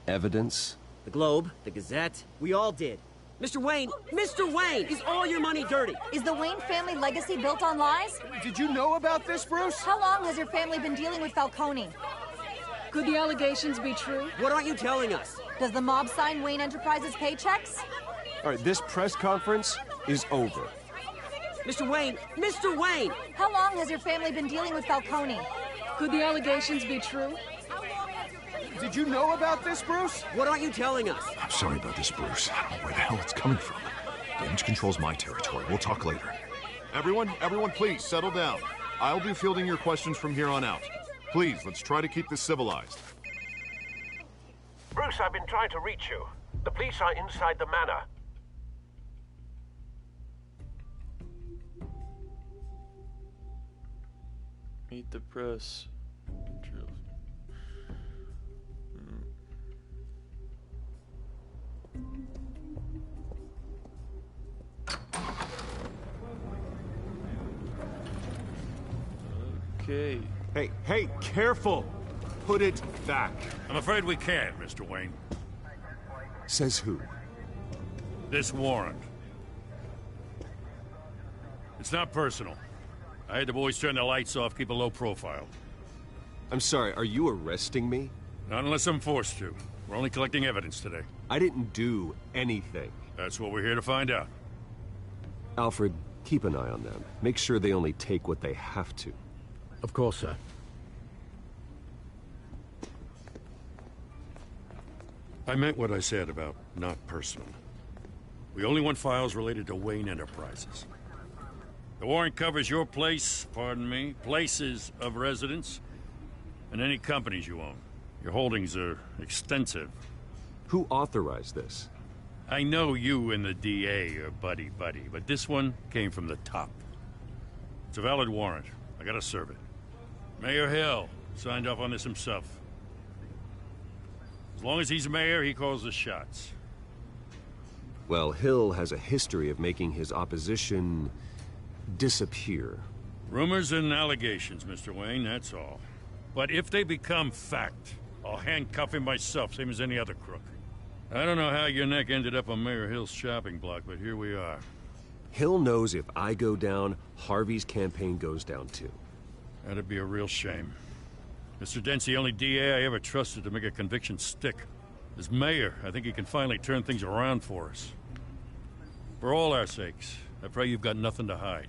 evidence? The Globe, the Gazette, we all did. Mr. Wayne, is all your money dirty? Is the Wayne family legacy built on lies? Did you know about this, Bruce? How long has your family been dealing with Falcone? Could the allegations be true? What aren't you telling us? Does the mob sign Wayne Enterprises paychecks? All right, this press conference is over. Mr. Wayne! How long has your family been dealing with Falcone? Could the allegations be true? Did you know about this, Bruce? What aren't you telling us? I'm sorry about this, Bruce. I don't know where the hell it's coming from. Damage control's my territory. We'll talk later. Everyone, please, settle down. I'll be fielding your questions from here on out. Please, let's try to keep this civilized. Bruce, I've been trying to reach you. The police are inside the manor. Meet the press. Okay. Hey, careful! Put it back. I'm afraid we can't, Mr. Wayne. Says who? This warrant. It's not personal. I had the boys turn the lights off, keep a low profile. I'm sorry, are you arresting me? Not unless I'm forced to. We're only collecting evidence today. I didn't do anything. That's what we're here to find out. Alfred, keep an eye on them. Make sure they only take what they have to. Of course, sir. I meant what I said about not personal. We only want files related to Wayne Enterprises. The warrant covers your places of residence, and any companies you own. Your holdings are extensive. Who authorized this? I know you and the DA are buddy-buddy, but this one came from the top. It's a valid warrant. I gotta serve it. Mayor Hill signed off on this himself. As long as he's mayor, he calls the shots. Well, Hill has a history of making his opposition disappear. Rumors and allegations, Mr. Wayne, that's all. But if they become fact, I'll handcuff him myself, same as any other crook. I don't know how your neck ended up on Mayor Hill's shopping block, but here we are. Hill knows if I go down, Harvey's campaign goes down too. That'd be a real shame. Mr. Dent's the only DA I ever trusted to make a conviction stick. As mayor, I think he can finally turn things around for us. For all our sakes, I pray you've got nothing to hide.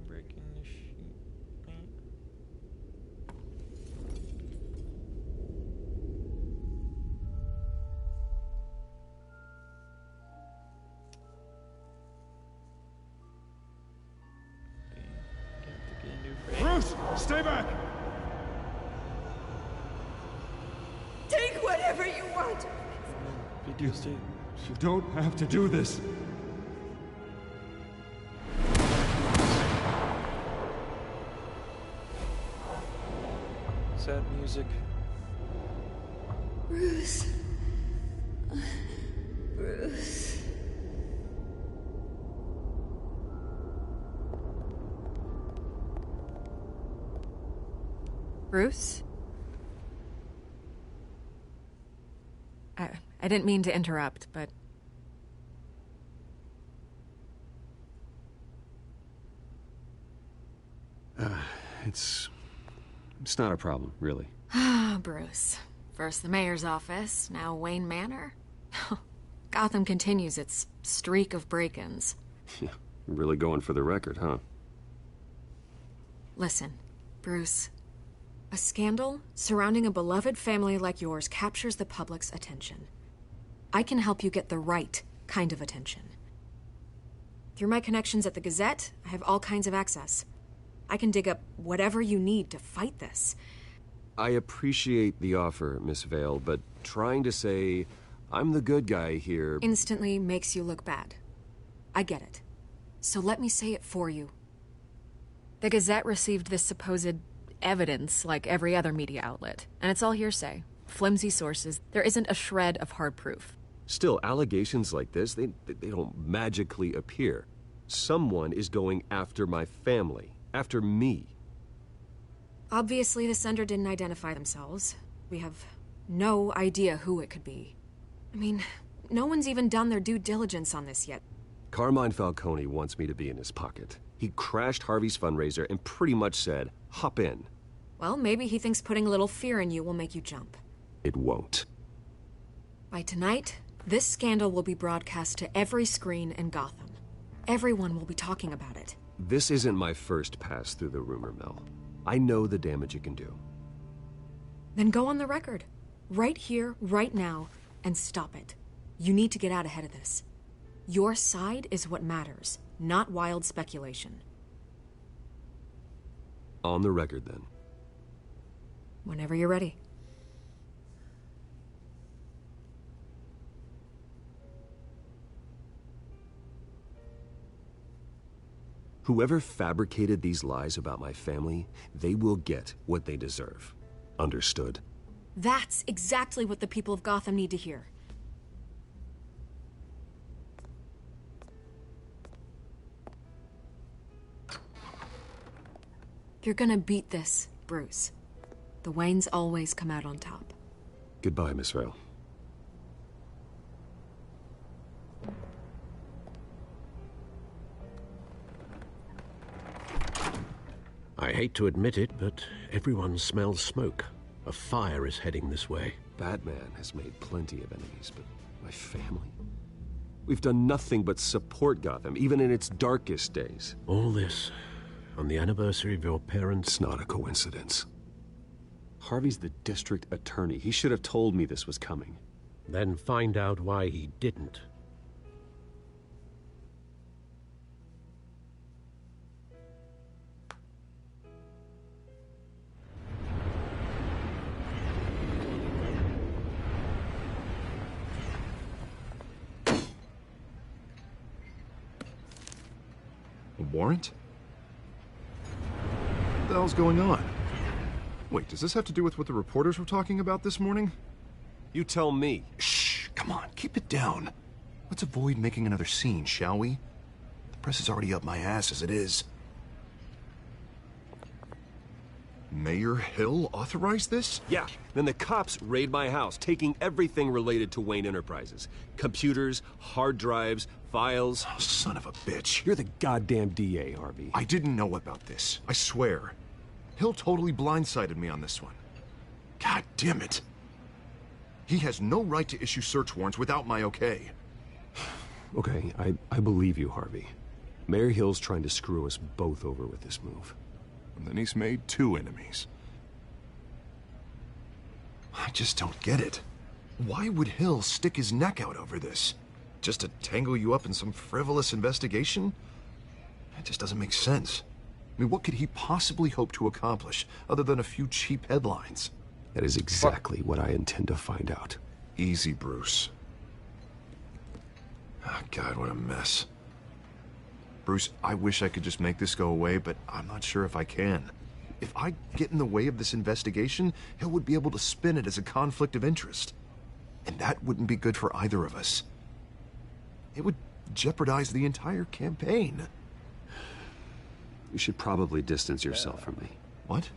Breaking the sheet. Bruce, stay back! Take whatever you want. You don't have to do this. Sad music. Bruce. Bruce. Bruce? I didn't mean to interrupt, but... It's not a problem, really. Ah, Bruce. First the mayor's office, now Wayne Manor. Gotham continues its streak of break-ins. Yeah, really going for the record, huh? Listen, Bruce. A scandal surrounding a beloved family like yours captures the public's attention. I can help you get the right kind of attention. Through my connections at the Gazette, I have all kinds of access. I can dig up whatever you need to fight this. I appreciate the offer, Miss Vale, but trying to say I'm the good guy here Instantly makes you look bad. I get it. So let me say it for you. The Gazette received this supposed evidence like every other media outlet, and it's all hearsay. Flimsy sources. There isn't a shred of hard proof. Still, allegations like this, they don't magically appear. Someone is going after my family, after me. Obviously, the sender didn't identify themselves. We have no idea who it could be. I mean, no one's even done their due diligence on this yet. Carmine Falcone wants me to be in his pocket. He crashed Harvey's fundraiser and pretty much said, hop in. Well, maybe he thinks putting a little fear in you will make you jump. It won't. By tonight, this scandal will be broadcast to every screen in Gotham. Everyone will be talking about it. This isn't my first pass through the rumor mill. I know the damage it can do. Then go on the record. Right here, right now, and stop it. You need to get out ahead of this. Your side is what matters, not wild speculation. On the record, then. Whenever you're ready. Whoever fabricated these lies about my family, they will get what they deserve. Understood? That's exactly what the people of Gotham need to hear. You're gonna beat this, Bruce. The Waynes always come out on top. Goodbye, Miss Vale. I hate to admit it, but everyone smells smoke. A fire is heading this way. Batman has made plenty of enemies, but my family? We've done nothing but support Gotham, even in its darkest days. All this on the anniversary of your parents'... It's not a coincidence. Harvey's the district attorney. He should have told me this was coming. Then find out why he didn't. A warrant? What the hell's going on? Wait, does this have to do with what the reporters were talking about this morning? You tell me. Shh, come on, keep it down. Let's avoid making another scene, shall we? The press is already up my ass as it is. Mayor Hill authorized this? Yeah, then the cops raid my house, taking everything related to Wayne Enterprises. Computers, hard drives, files. Oh, son of a bitch. You're the goddamn DA, Harvey. I didn't know about this, I swear. Hill totally blindsided me on this one. God damn it. He has no right to issue search warrants without my okay. Okay, I believe you, Harvey. Mayor Hill's trying to screw us both over with this move. And then he's made two enemies. I just don't get it. Why would Hill stick his neck out over this? Just to tangle you up in some frivolous investigation? It just doesn't make sense. I mean, what could he possibly hope to accomplish other than a few cheap headlines? That is exactly what I intend to find out. Easy, Bruce. Oh, God, what a mess. Bruce, I wish I could just make this go away, but I'm not sure if I can. If I get in the way of this investigation, Hill would be able to spin it as a conflict of interest. And that wouldn't be good for either of us. It would jeopardize the entire campaign. You should probably distance yourself from me. What?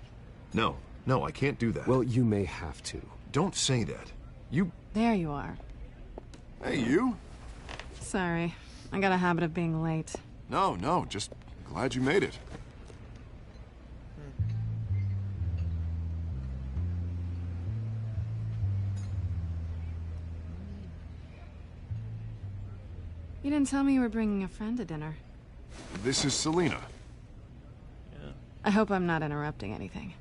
No, I can't do that. Well, you may have to. Don't say that. You... There you are. Hey, you? Sorry. I got a habit of being late. No, just glad you made it. You didn't tell me you were bringing a friend to dinner. This is Selina. I hope I'm not interrupting anything.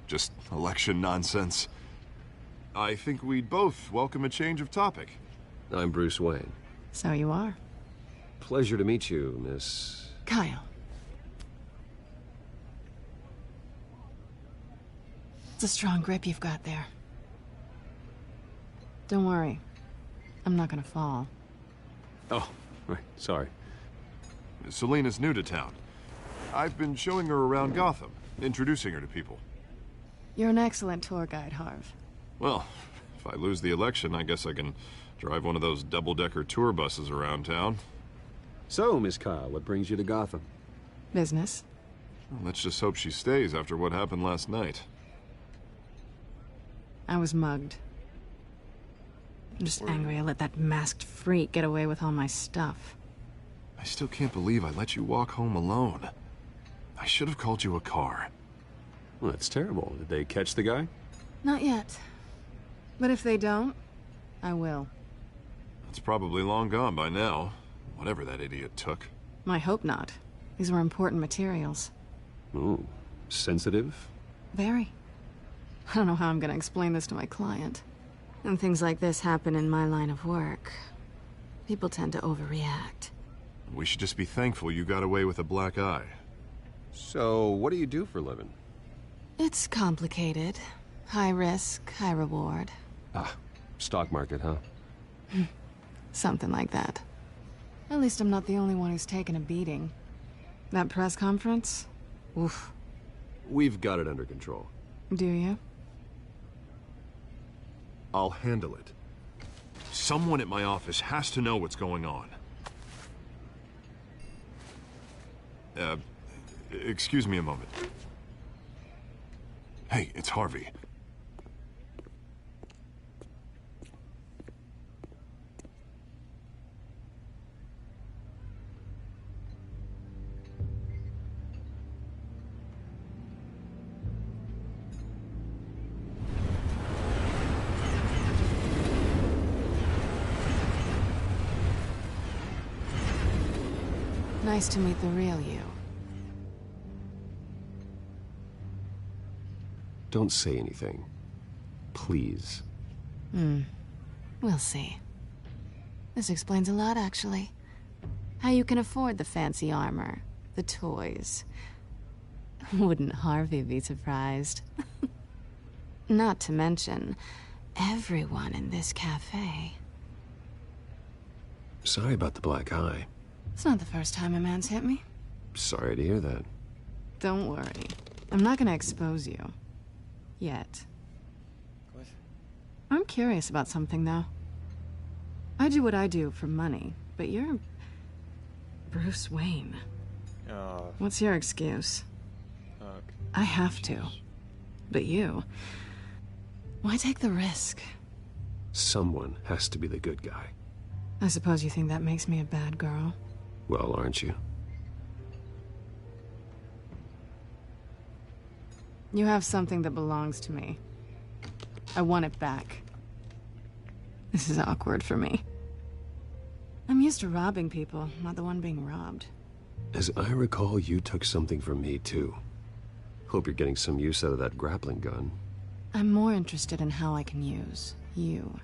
Just election nonsense. I think we'd both welcome a change of topic. I'm Bruce Wayne. So you are. Pleasure to meet you, Miss... Kyle. It's a strong grip you've got there. Don't worry. I'm not gonna fall. Oh, right. Sorry. Selina's new to town. I've been showing her around Gotham, introducing her to people. You're an excellent tour guide, Harv. Well, if I lose the election, I guess I can drive one of those double-decker tour buses around town. So, Miss Kyle, what brings you to Gotham? Business. Well, let's just hope she stays after what happened last night. I was mugged. I'm just angry I let that masked freak get away with all my stuff. I still can't believe I let you walk home alone. I should have called you a car. Well, that's terrible. Did they catch the guy? Not yet. But if they don't, I will. It's probably long gone by now, whatever that idiot took. I hope not. These were important materials. Ooh, sensitive? Very. I don't know how I'm gonna explain this to my client. And things like this happen in my line of work. People tend to overreact. We should just be thankful you got away with a black eye. So, what do you do for a living? It's complicated. High risk, high reward. Ah, stock market, huh? Something like that. At least I'm not the only one who's taken a beating. That press conference? Oof. We've got it under control. Do you? I'll handle it. Someone at my office has to know what's going on. Excuse me a moment. Hey, it's Harvey. Nice to meet the real you. Don't say anything. Please. We'll see. This explains a lot, actually. How you can afford the fancy armor, the toys. Wouldn't Harvey be surprised? Not to mention, everyone in this cafe. Sorry about the black eye. It's not the first time a man's hit me. Sorry to hear that. Don't worry. I'm not gonna expose you. Yet. What? I'm curious about something, though. I do what I do for money, but you're... Bruce Wayne. What's your excuse? Okay. I have to. But you... Why take the risk? Someone has to be the good guy. I suppose you think that makes me a bad girl? Well, aren't you? You have something that belongs to me. I want it back. This is awkward for me. I'm used to robbing people, not the one being robbed. As I recall, you took something from me, too. Hope you're getting some use out of that grappling gun. I'm more interested in how I can use you.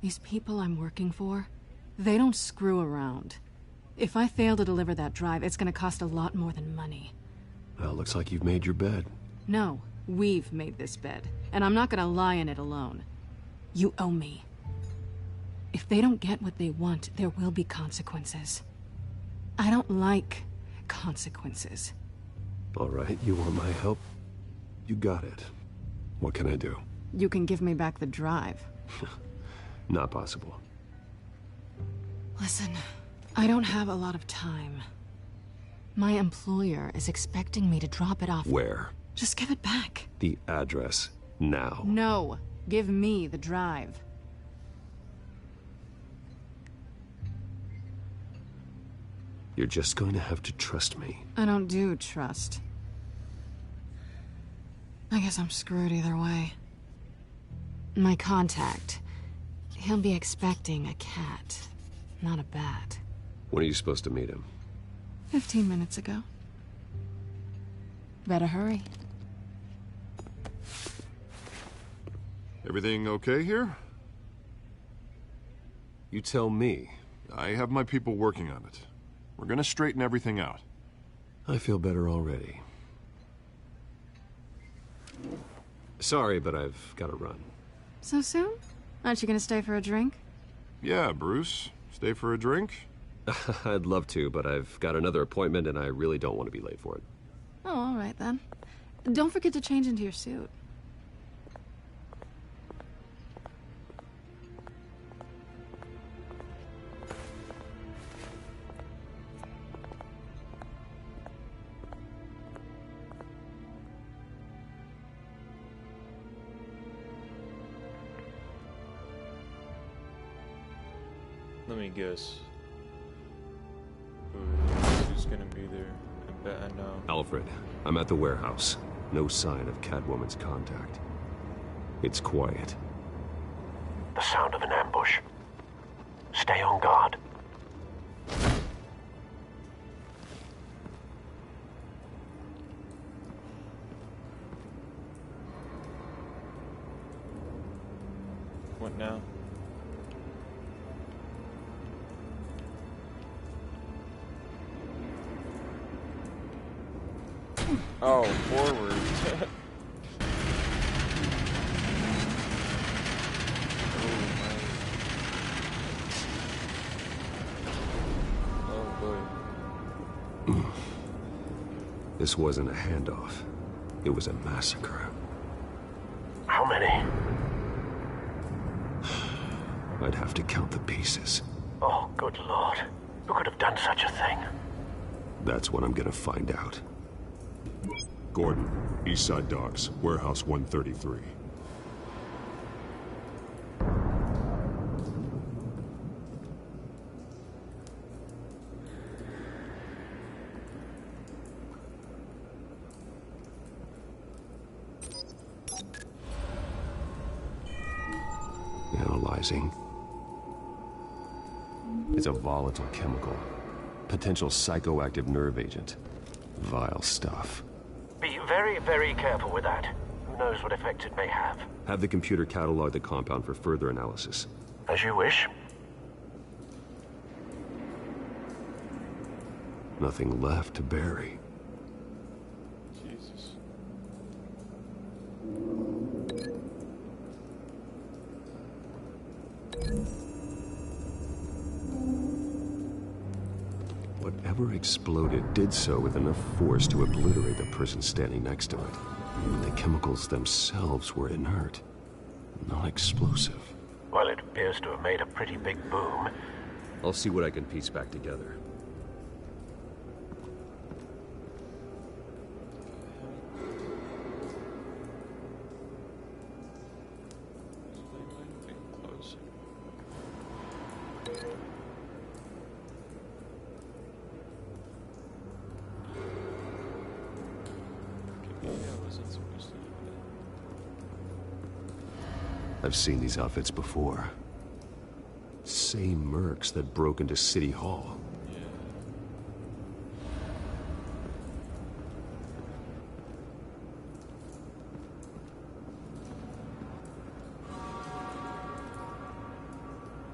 These people I'm working for, they don't screw around. If I fail to deliver that drive, it's gonna cost a lot more than money. Well, looks like you've made your bed. No, we've made this bed, and I'm not gonna lie in it alone. You owe me. If they don't get what they want, there will be consequences. I don't like consequences. All right, you want my help? You got it. What can I do? You can give me back the drive. Not possible. Listen, I don't have a lot of time. My employer is expecting me to drop it off. Where? Just give it back. The address, now. No, give me the drive. You're just going to have to trust me. I don't do trust. I guess I'm screwed either way. My contact, He'll be expecting a cat, not a bat. When are you supposed to meet him? 15 minutes ago. Better hurry. Everything okay here? You tell me. I have my people working on it. We're gonna straighten everything out. I feel better already. Sorry, but I've got to run. So soon? Aren't you gonna stay for a drink? Yeah, Bruce. Stay for a drink? I'd love to, but I've got another appointment and I really don't want to be late for it. Oh, all right then. Don't forget to change into your suit. Let me guess. Who's gonna be there? I bet I know. Alfred, I'm at the warehouse. No sign of Catwoman's contact. It's quiet. The sound of an ambush. Stay on guard. What now? Oh, forward. Oh boy. This wasn't a handoff. It was a massacre. How many? I'd have to count the pieces. Oh, good Lord. Who could have done such a thing? That's what I'm gonna find out. Gordon, Eastside Docks, Warehouse 133. Analyzing. It's a volatile chemical. Potential psychoactive nerve agent. Vile stuff. Be very, very careful with that. Who knows what effect it may have. Have the computer catalog the compound for further analysis. As you wish. Nothing left to bury. Jesus. Whatever exploded did so with enough force to obliterate the person standing next to it. But the chemicals themselves were inert, not explosive. Well, it appears to have made a pretty big boom. I'll see what I can piece back together. I've seen these outfits before. Same mercs that broke into City Hall.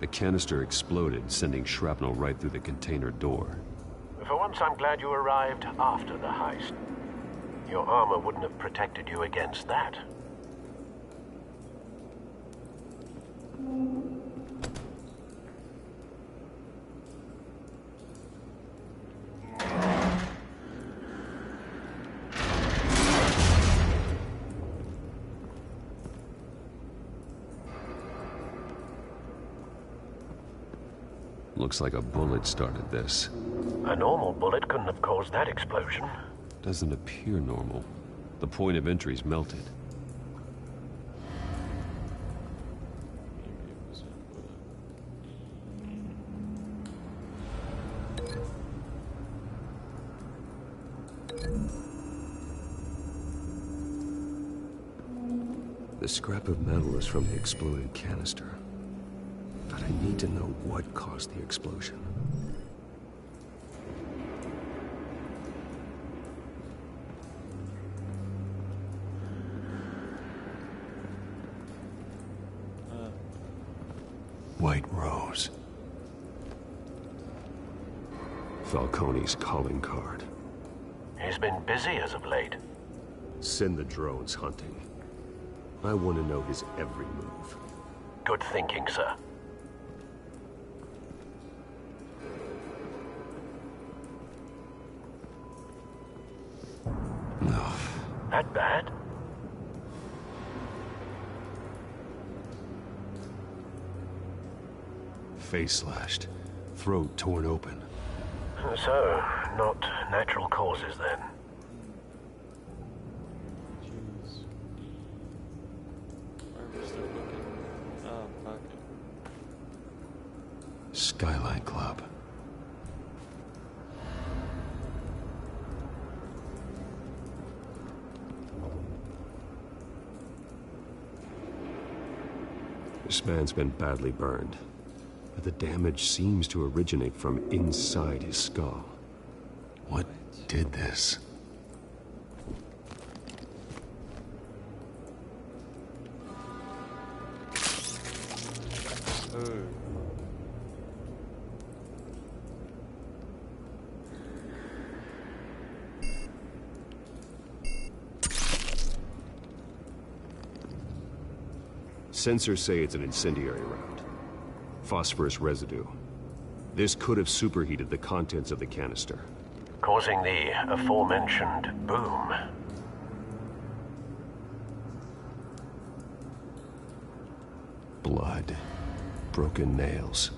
The canister exploded, sending shrapnel right through the container door. For once, I'm glad you arrived after the heist. Your armor wouldn't have protected you against that. Looks like a bullet started this. A normal bullet couldn't have caused that explosion. Doesn't appear normal. The point of entry's melted. The scrap of metal is from the exploded canister. need to know what caused the explosion. White Rose. Falcone's calling card. He's been busy as of late. Send the drones hunting. I want to know his every move. Good thinking, sir. No. That bad? Face slashed. Throat torn open. So, not natural causes then. Jeez. Where are we still looking? Oh, fuck it. Skyline Club. This man's been badly burned, but the damage seems to originate from inside his skull. What did this? Oh. Sensors say it's an incendiary round. Phosphorus residue. This could have superheated the contents of the canister. Causing the aforementioned boom. Blood. Broken nails.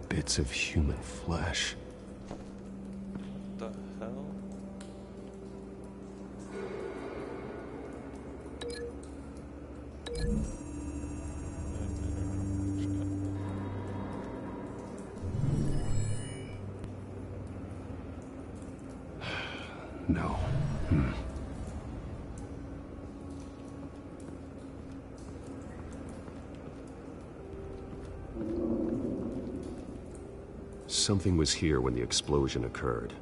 Bits of human flesh. The hell? No. Something was here when the explosion occurred.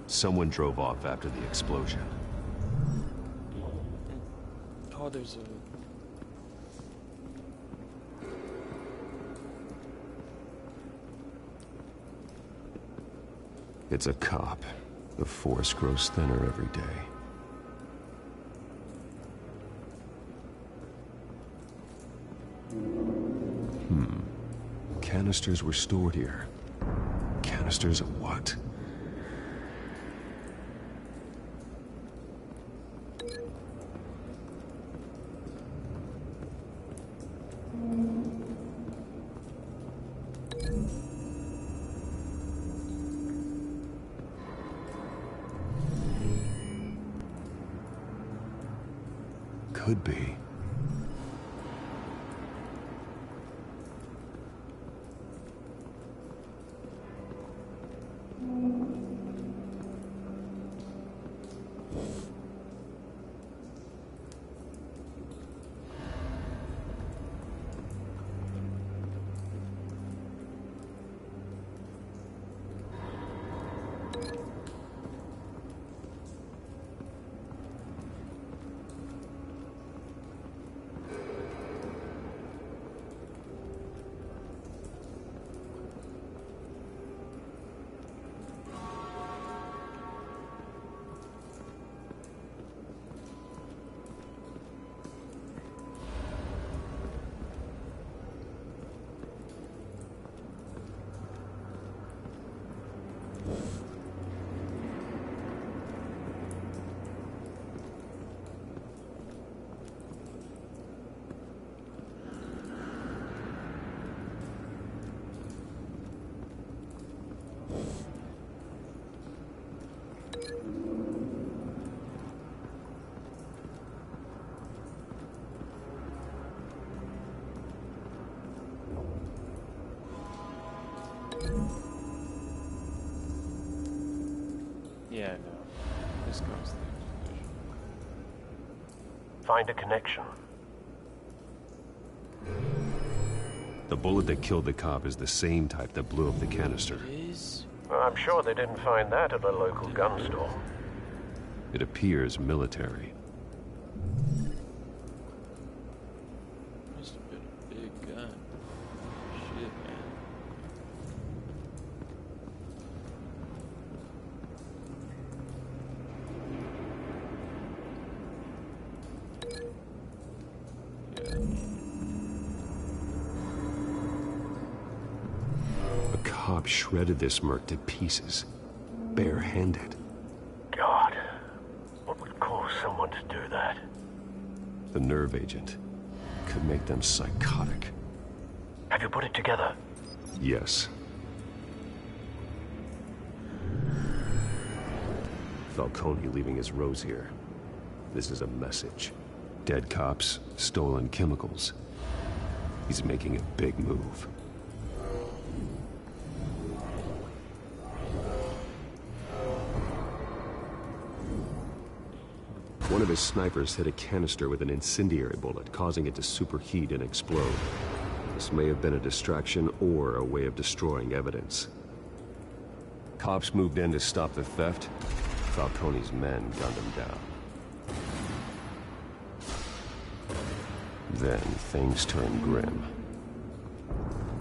Someone drove off after the explosion. Oh, there's a... It's a cop. The force grows thinner every day. Canisters were stored here. Canisters of what? Could be. Yeah, no. This goes the Find a connection. The bullet that killed the cop is the same type that blew up the canister. Well, I'm sure they didn't find that at a local gun store. It appears military. Must have been a big gun. Shit, man. A cop shredded this merc to pieces, barehanded. God, what would cause someone to do that? The nerve agent could make them psychotic. Have you put it together? Yes. Falcone leaving his rose here. This is a message. Dead cops, stolen chemicals. He's making a big move. One of his snipers hit a canister with an incendiary bullet, causing it to superheat and explode. This may have been a distraction or a way of destroying evidence. Cops moved in to stop the theft. Falcone's men gunned him down. Then things turned grim.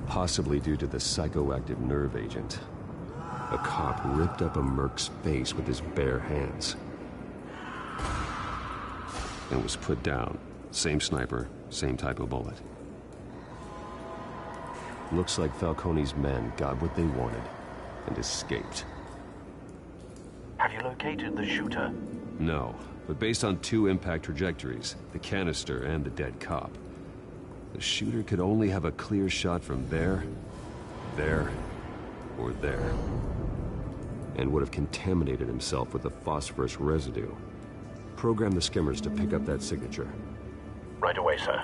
Possibly due to the psychoactive nerve agent. A cop ripped up a merc's face with his bare hands. And was put down. Same sniper, same type of bullet. Looks like Falcone's men got what they wanted and escaped. Have you located the shooter? No, but based on two impact trajectories, the canister and the dead cop, the shooter could only have a clear shot from there, or there, and would have contaminated himself with the phosphorus residue. Program the skimmers to pick up that signature. Right away, sir.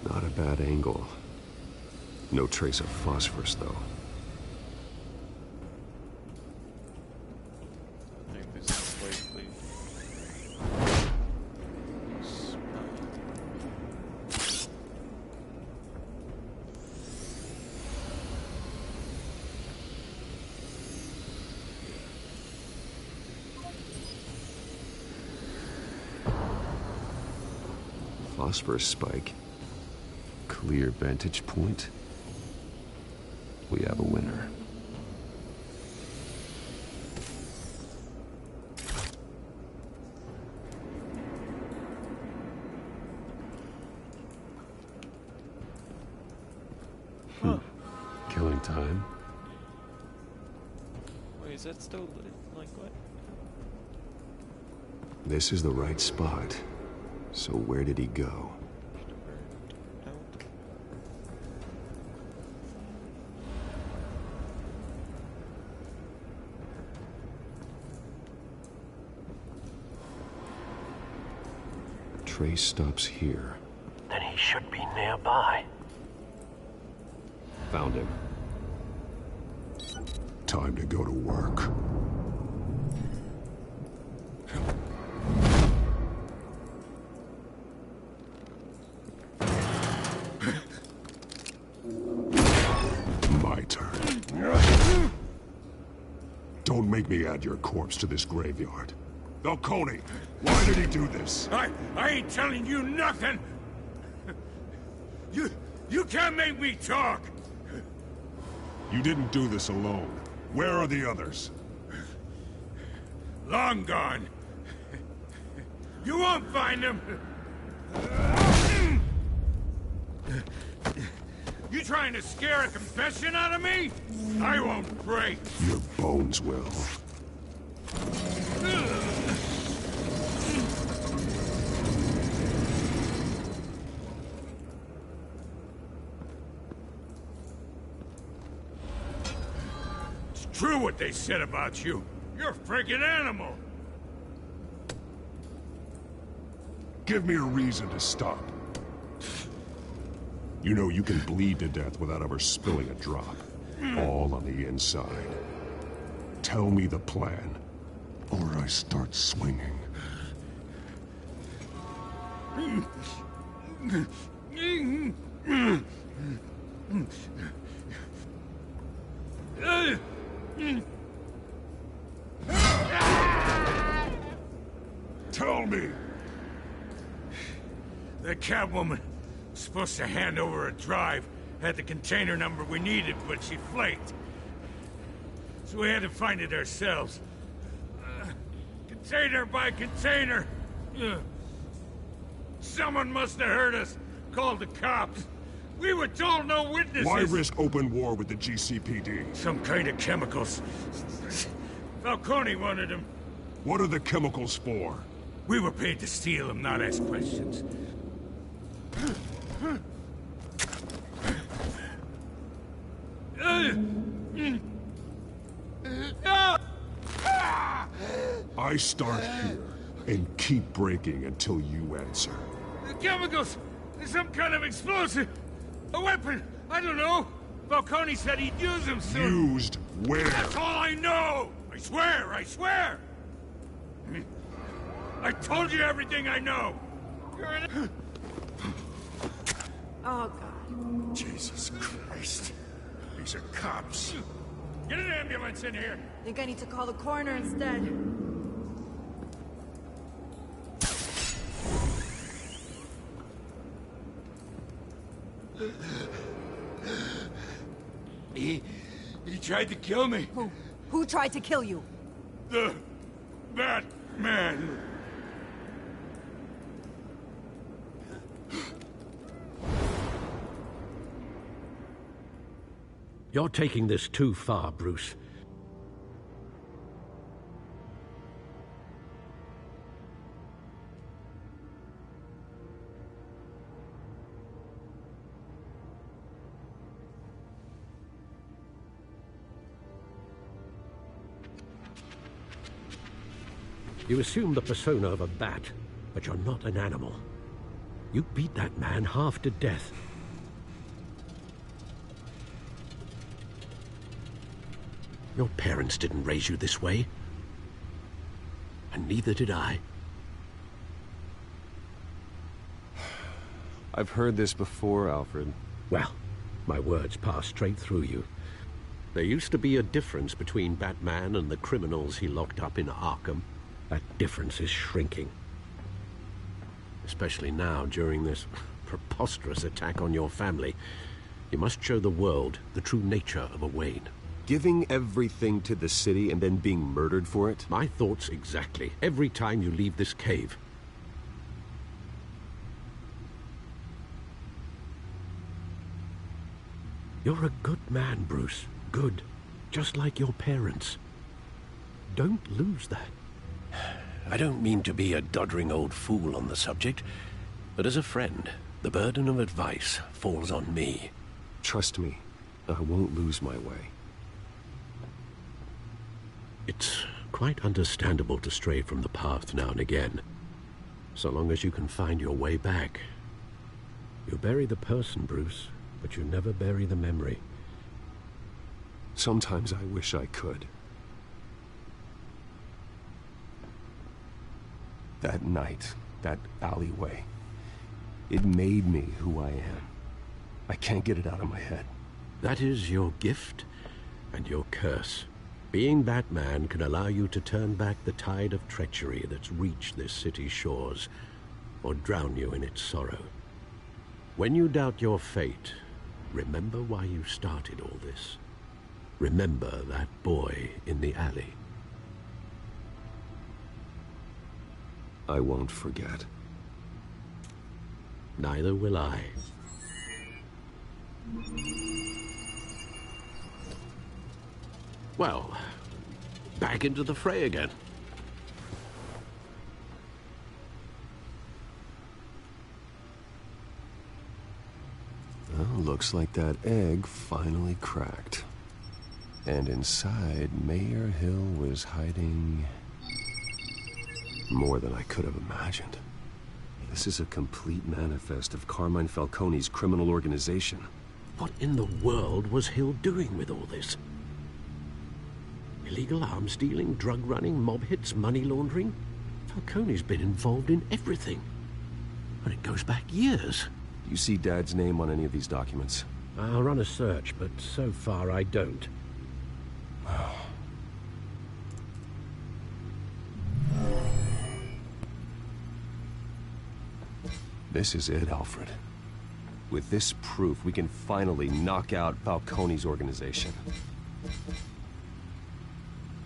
Not a bad angle. No trace of phosphorus, though. I think this is likely. Phosphorus spike. Clear vantage point. We have a winner. Killing time. Wait, is that still lit? Like what? This is the right spot. So where did he go? Trace stops here. Then he should be nearby. Found him. Time to go to work. My turn. Don't make me add your corpse to this graveyard. Falcone, why did he do this? I ain't telling you nothing! You can't make me talk! You didn't do this alone. Where are the others? Long gone. You won't find them! You trying to scare a confession out of me? I won't break! Your bones will. what they said about you. You're a freaking animal. Give me a reason to stop. You know you can bleed to death without ever spilling a drop. All on the inside. Tell me the plan, or I start swinging. Tell me! The Catwoman was supposed to hand over a drive, had the container number we needed, but she flaked. So we had to find it ourselves. Container by container. Someone must have heard us, called the cops. We were told no witnesses. Why risk open war with the GCPD? Some kind of chemicals. Falcone wanted them. What are the chemicals for? We were paid to steal them, not ask questions. I start here and keep breaking until you answer. The chemicals! Some kind of explosive! A weapon! I don't know! Falcone said he'd use them soon! Used where? That's all I know! I swear! I swear! I told you everything I know! You're an... Oh, God. Jesus Christ. These are cops. Get an ambulance in here! Think I need to call the coroner instead. He tried to kill me. Who tried to kill you? The Batman. You're taking this too far, Bruce. You assume the persona of a bat, but you're not an animal. You beat that man half to death. Your parents didn't raise you this way. And neither did I. I've heard this before, Alfred. Well, my words pass straight through you. There used to be a difference between Batman and the criminals he locked up in Arkham. That difference is shrinking. Especially now, during this preposterous attack on your family. You must show the world the true nature of a Wayne. Giving everything to the city and then being murdered for it? My thoughts exactly. Every time you leave this cave. You're a good man, Bruce. Good. Just like your parents. Don't lose that. I don't mean to be a doddering old fool on the subject, but as a friend, the burden of advice falls on me. Trust me, I won't lose my way. It's quite understandable to stray from the path now and again, so long as you can find your way back. You bury the person, Bruce, but you never bury the memory. Sometimes I wish I could. That night, that alleyway, it made me who I am. I can't get it out of my head. That is your gift and your curse. Being Batman can allow you to turn back the tide of treachery that's reached this city's shores, or drown you in its sorrow. When you doubt your fate, remember why you started all this. Remember that boy in the alley. I won't forget. Neither will I. Well, back into the fray again. Well, looks like that egg finally cracked. And inside, Mayor Hill was hiding more than I could have imagined. This is a complete manifest of Carmine Falcone's criminal organization. What in the world was Hill doing with all this? Illegal arms dealing, drug running, mob hits, money laundering? Falcone's been involved in everything. And it goes back years. Do you see Dad's name on any of these documents? I'll run a search, but so far I don't. This is it, Alfred. With this proof, we can finally knock out Falcone's organization.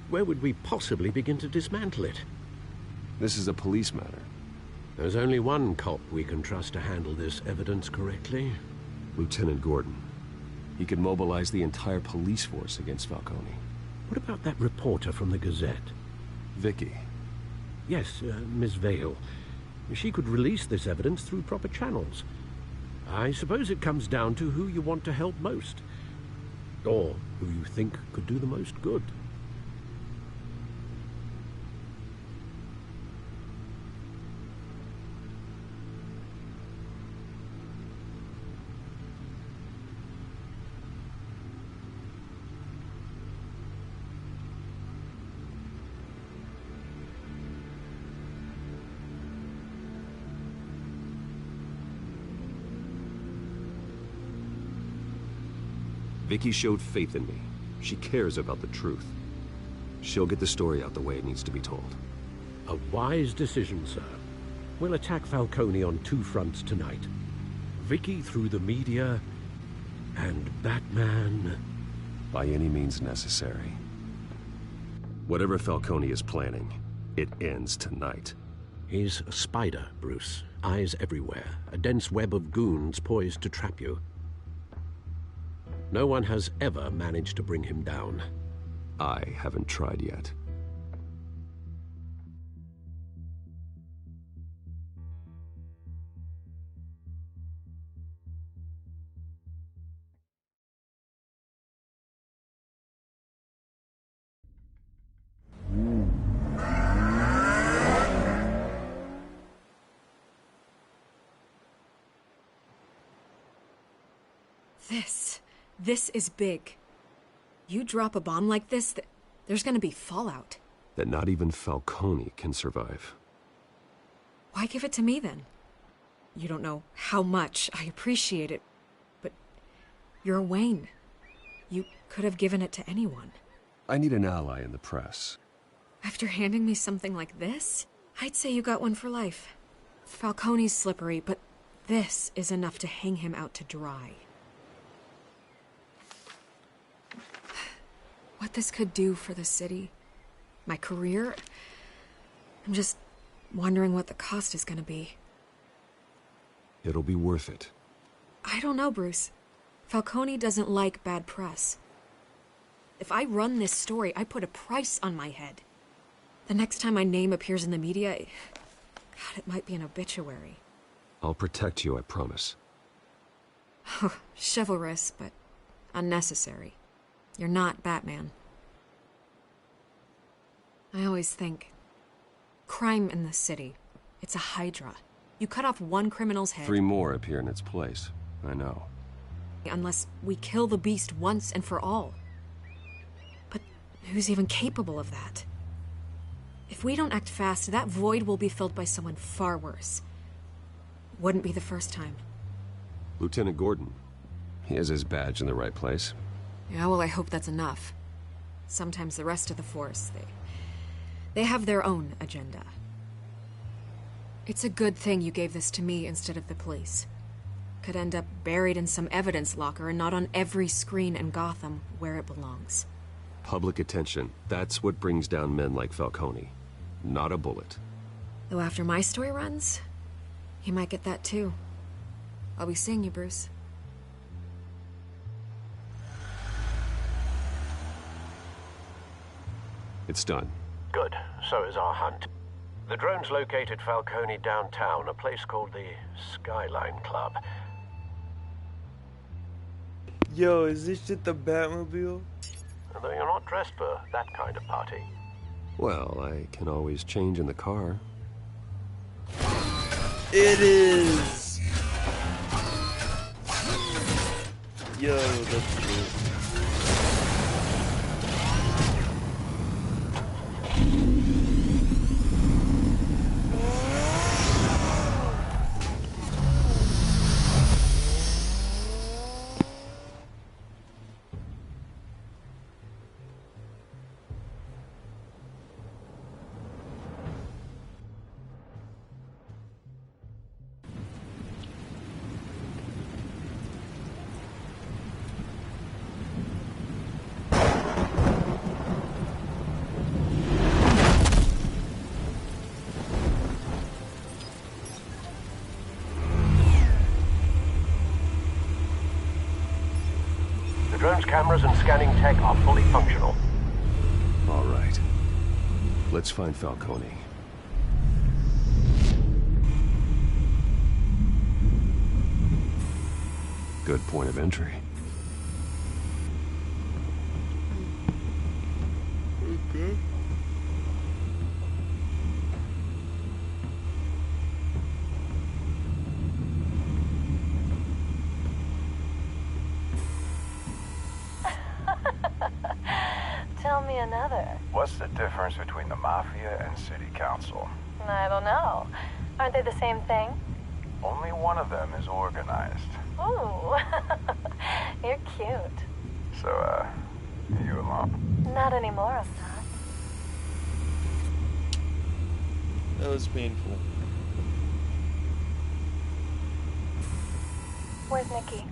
Where would we possibly begin to dismantle it? This is a police matter. There's only one cop we can trust to handle this evidence correctly. Lieutenant Gordon. He could mobilize the entire police force against Falcone. What about that reporter from the Gazette? Vicky. Yes, Miss Vale. She could release this evidence through proper channels. I suppose it comes down to who you want to help most. Or who you think could do the most good. Vicky showed faith in me. She cares about the truth. She'll get the story out the way it needs to be told. A wise decision, sir. We'll attack Falcone on two fronts tonight. Vicky through the media, and Batman... by any means necessary. Whatever Falcone is planning, it ends tonight. He's a spider, Bruce. Eyes everywhere. A dense web of goons poised to trap you. No one has ever managed to bring him down. I haven't tried yet. This is big. You drop a bomb like this, there's gonna be fallout. That not even Falcone can survive. Why give it to me, then? You don't know how much I appreciate it, but you're Wayne. You could have given it to anyone. I need an ally in the press. After handing me something like this, I'd say you got one for life. Falcone's slippery, but this is enough to hang him out to dry. What this could do for the city, my career, I'm just wondering what the cost is gonna be. It'll be worth it. I don't know, Bruce. Falcone doesn't like bad press. If I run this story, I put a price on my head. The next time my name appears in the media, God, it might be an obituary. I'll protect you, I promise. Chivalrous, but unnecessary. You're not Batman. I always think, crime in the city, it's a hydra. You cut off one criminal's head... 3 more appear in its place. I know. Unless we kill the beast once and for all. But who's even capable of that? If we don't act fast, that void will be filled by someone far worse. Wouldn't be the first time. Lieutenant Gordon. He has his badge in the right place. Yeah, well, I hope that's enough. Sometimes the rest of the force, they have their own agenda. It's a good thing you gave this to me instead of the police. Could end up buried in some evidence locker and not on every screen in Gotham where it belongs. Public attention. That's what brings down men like Falcone. Not a bullet. Though after my story runs, he might get that too. I'll be seeing you, Bruce. It's done. Good. So is our hunt. The drone's located Falcone downtown, a place called the Skyline Club. Yo, is this shit the Batmobile? Although you're not dressed for that kind of party. Well, I can always change in the car. It is! Yo, that's cool. The drone's cameras and scanning tech are fully functional. All right. Let's find Falcone. Good point of entry. Okay. Tell me another. What's the difference between the Mafia and City Council? I don't know. Aren't they the same thing? Only one of them is organized. Ooh, you're cute. So, are you alone? Not anymore, I'm not. That was painful. Where's Nikki?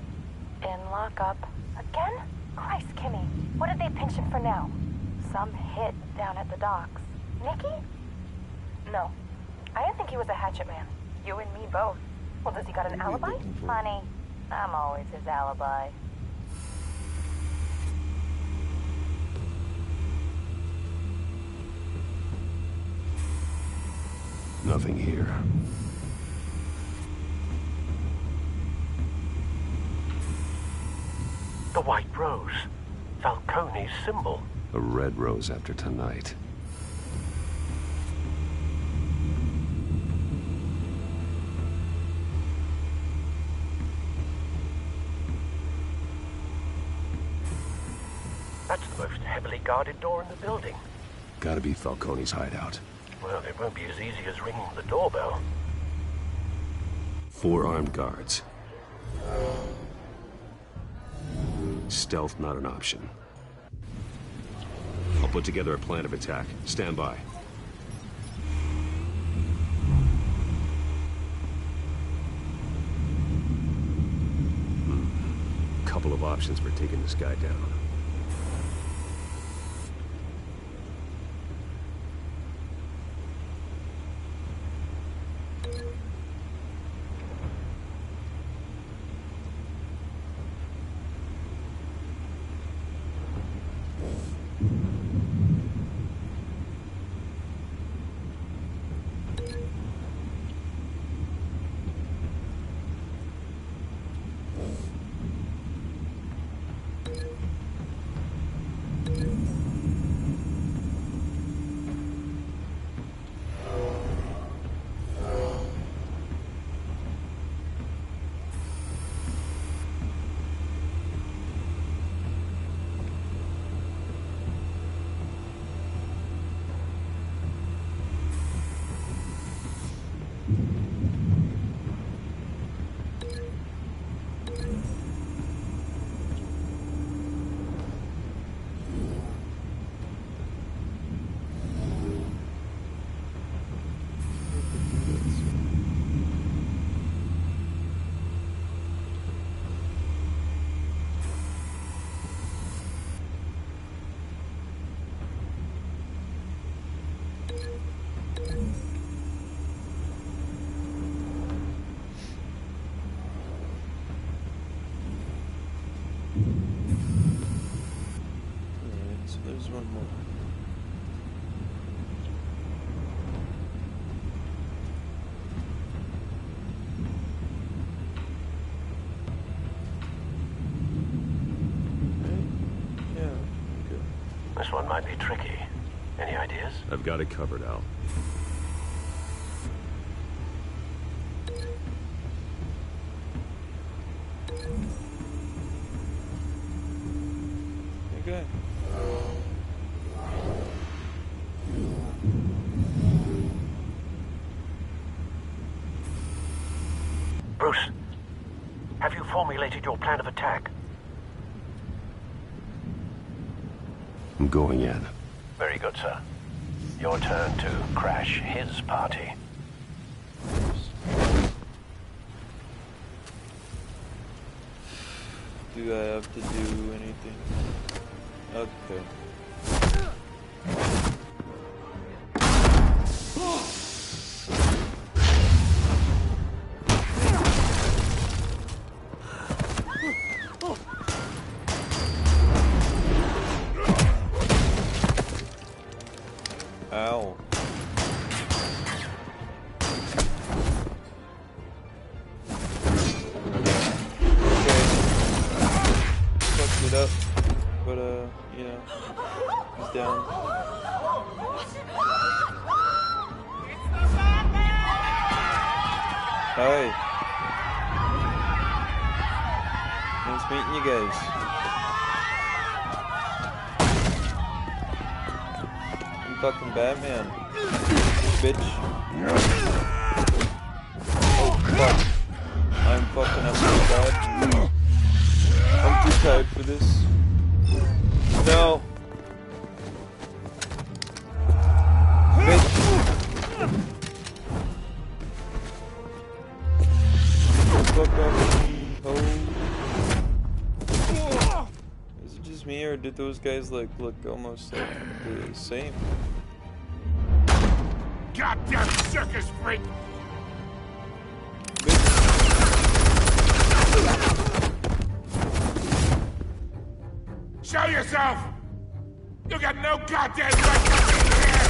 In lockup. Again? Christ, Kimmy. What did they pinch him for now? Some hit down at the docks. Nikki? No. I didn't think he was a hatchet man. You and me both. Well, does he got an alibi? Funny. I'm always his alibi. Nothing here. The White Rose. Falcone's symbol. A red rose after tonight. That's the most heavily guarded door in the building. Gotta be Falcone's hideout. Well, it won't be as easy as ringing the doorbell. 4 armed guards. Stealth not an option. I'll put together a plan of attack. Stand by. Couple of options for taking this guy down. There's one more. Okay. Yeah, good. one might be tricky. Any ideas? I've got it covered, Al. Okay. Bruce, have you formulated your plan of attack? I'm going in. Very good, sir. Your turn to crash his party. Do I have to do anything? Okay. Ow. Fucked it up. But, you know, he's down. Hi. Nice meeting you guys. I'm fucking Batman. Bitch. Oh, fuck. I'm fucking up so bad. I'm too tired for this. No. Bitch. Fuck off. Oh. Is it just me, or did those guys like look almost like the same? Goddamn circus freak! Show yourself! You got no goddamn right to be here!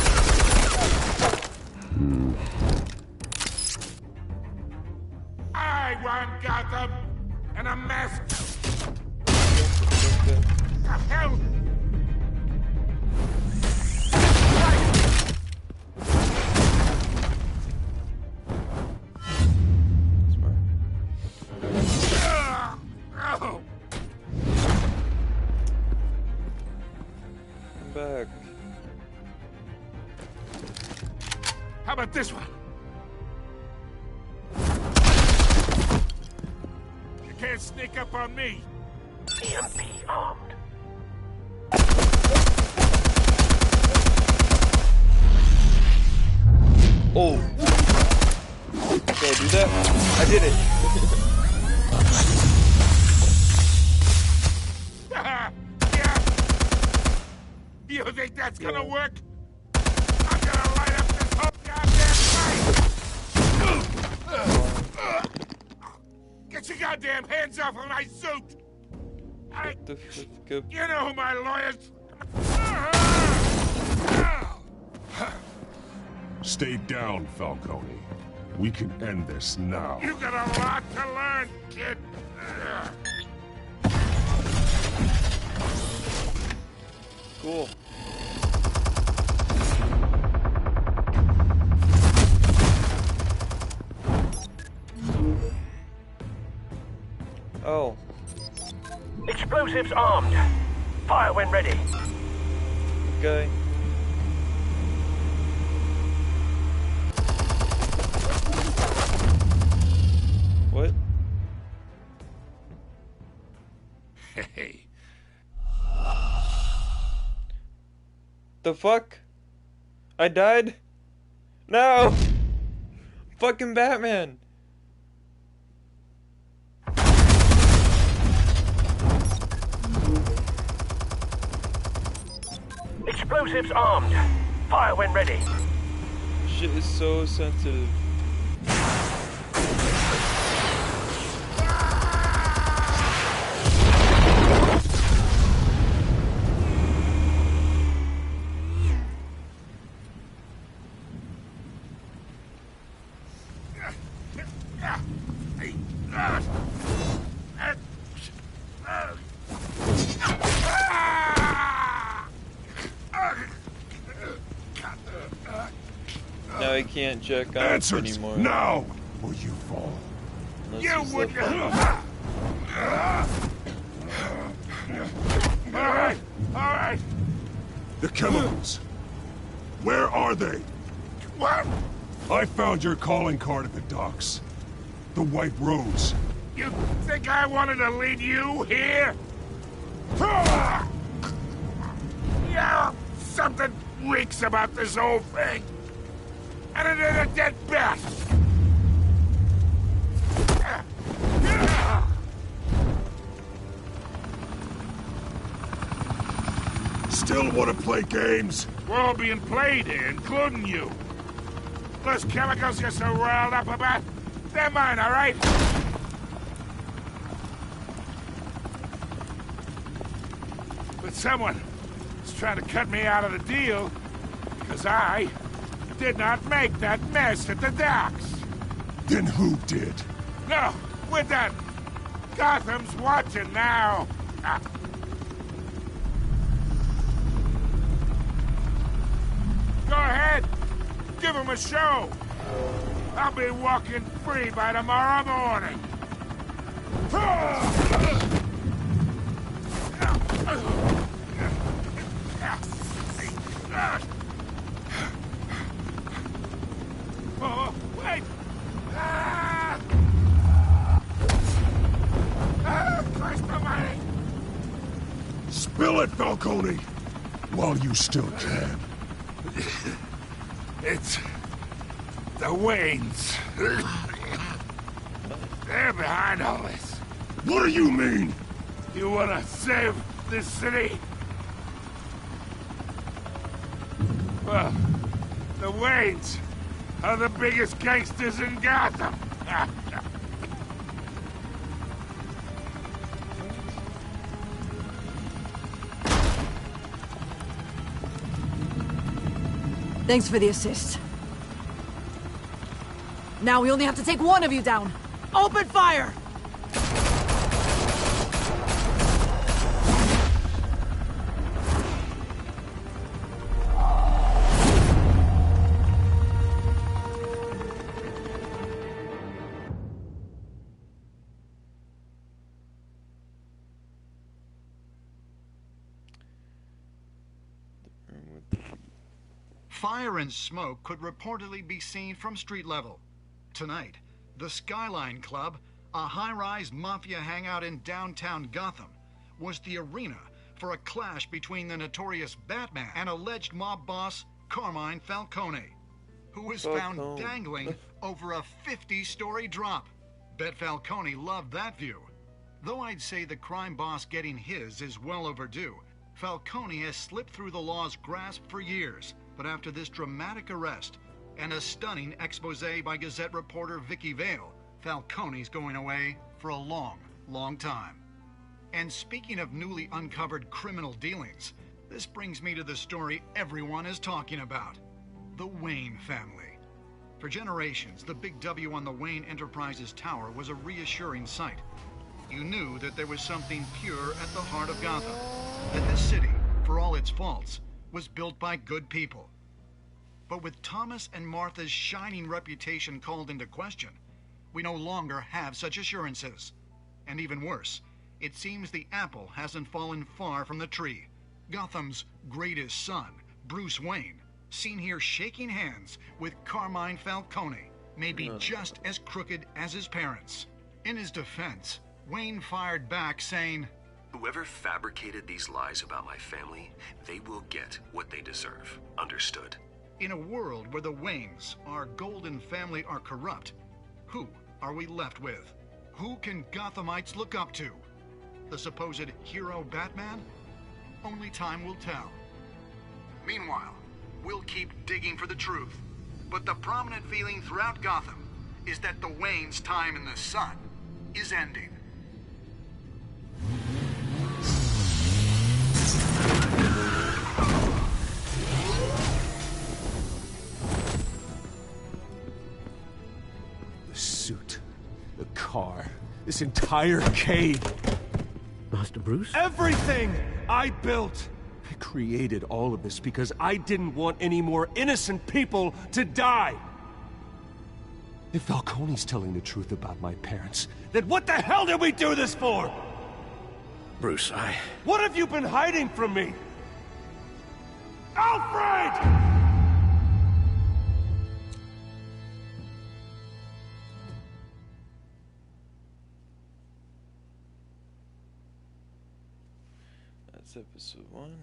I want Gotham and a mask. The hell? Back. How about this one? You can't sneak up on me. EMP armed. Oh. Did I do that? I did it. You think that's gonna work? I'm gonna light up this whole goddamn place! Get your goddamn hands off of my suit! You know who my lawyers... Stay down, Falcone. We can end this now. You got a lot to learn, kid. Cool. Oh. Explosives armed. Fire when ready. Okay. What? Hey. The fuck? I died? No! Fucking Batman! Explosives armed. Fire when ready. Shit is so sensitive. Now he can't jack off Answers anymore. now, or you fall. Unless You he's would. left All right. The chemicals. Where are they? What? I found your calling card at the docks. The White Rose. You think I wanted to lead you here? Yeah, something reeks about this whole thing. And it is a dead bat. Still want to play games? We're all being played here, including you. Those chemicals you're so riled up about, they're mine, all right? But someone is trying to cut me out of the deal because I did not make that mess at the docks. Then who did? No, we're done. Gotham's watching now. Go ahead. Give him a show. I'll be walking free by tomorrow morning. Oh, wait! Christ almighty! Spill it, Falcone! While you still can. It's the Waynes. They're behind all this. What do you mean? You wanna save this city? Well, the Waynes are the biggest gangsters in Gotham. Thanks for the assist. Now we only have to take one of you down. Open fire! Fire and smoke could reportedly be seen from street level. Tonight, the Skyline Club, a high-rise mafia hangout in downtown Gotham, was the arena for a clash between the notorious Batman and alleged mob boss Carmine Falcone, who was found dangling over a 50-story drop. Bet Falcone loved that view. Though I'd say the crime boss getting his is well overdue, Falcone has slipped through the law's grasp for years. But after this dramatic arrest and a stunning expose by Gazette reporter Vicky Vale, Falcone's going away for a long, long time. And speaking of newly uncovered criminal dealings, this brings me to the story everyone is talking about: the Wayne family. For generations, the big W on the Wayne Enterprises tower was a reassuring sight. You knew that there was something pure at the heart of Gotham, that this city, for all its faults, was built by good people. But with Thomas and Martha's shining reputation called into question, we no longer have such assurances. And even worse, it seems the apple hasn't fallen far from the tree. Gotham's greatest son, Bruce Wayne, seen here shaking hands with Carmine Falcone, may be just as crooked as his parents. In his defense, Wayne fired back saying, "Whoever fabricated these lies about my family, they will get what they deserve. Understood?" In a world where the Waynes, our golden family, are corrupt, who are we left with? Who can Gothamites look up to? The supposed hero Batman? Only time will tell. Meanwhile, we'll keep digging for the truth. But the prominent feeling throughout Gotham is that the Waynes' time in the sun is ending. The suit, the car, this entire cave. Master Bruce? Everything I built. I grew created all of this because I didn't want any more innocent people to die. If Falcone's telling the truth about my parents, then what the hell did we do this for? Bruce, What have you been hiding from me? Alfred! That's episode 1.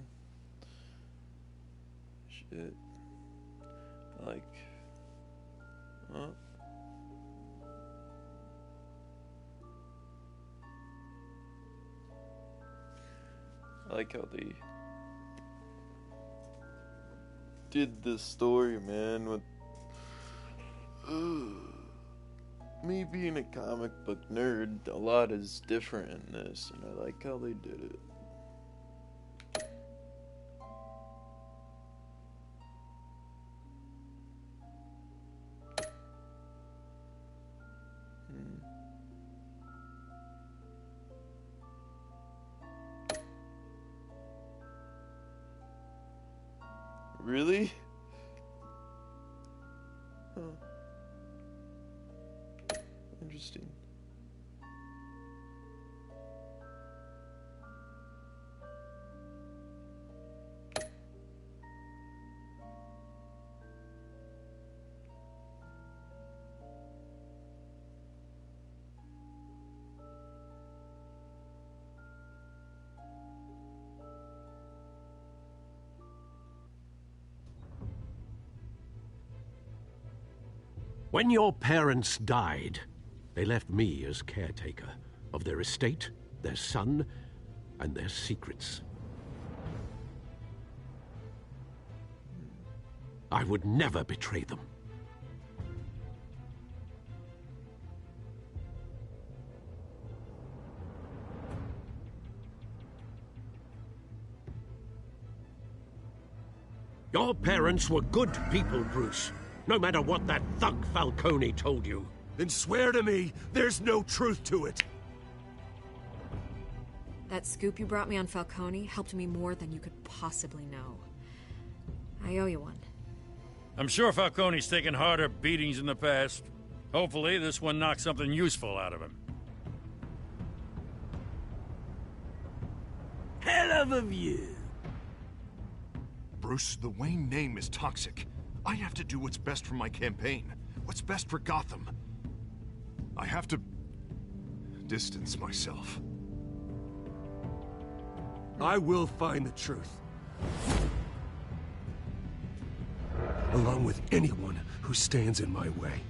Shit. Like... Huh? I like how they did this story, man, with me being a comic book nerd. A lot is different in this, and I like how they did it. Really? Huh. Interesting. When your parents died, they left me as caretaker of their estate, their son, and their secrets. I would never betray them. Your parents were good people, Bruce. No matter what that thug Falcone told you. Then swear to me there's no truth to it. That scoop you brought me on Falcone helped me more than you could possibly know. I owe you one. I'm sure Falcone's taken harder beatings in the past. Hopefully, this one knocks something useful out of him. Hell of a view. Bruce, the Wayne name is toxic. I have to do what's best for my campaign. What's best for Gotham. I have to distance myself. I will find the truth. Along with anyone who stands in my way.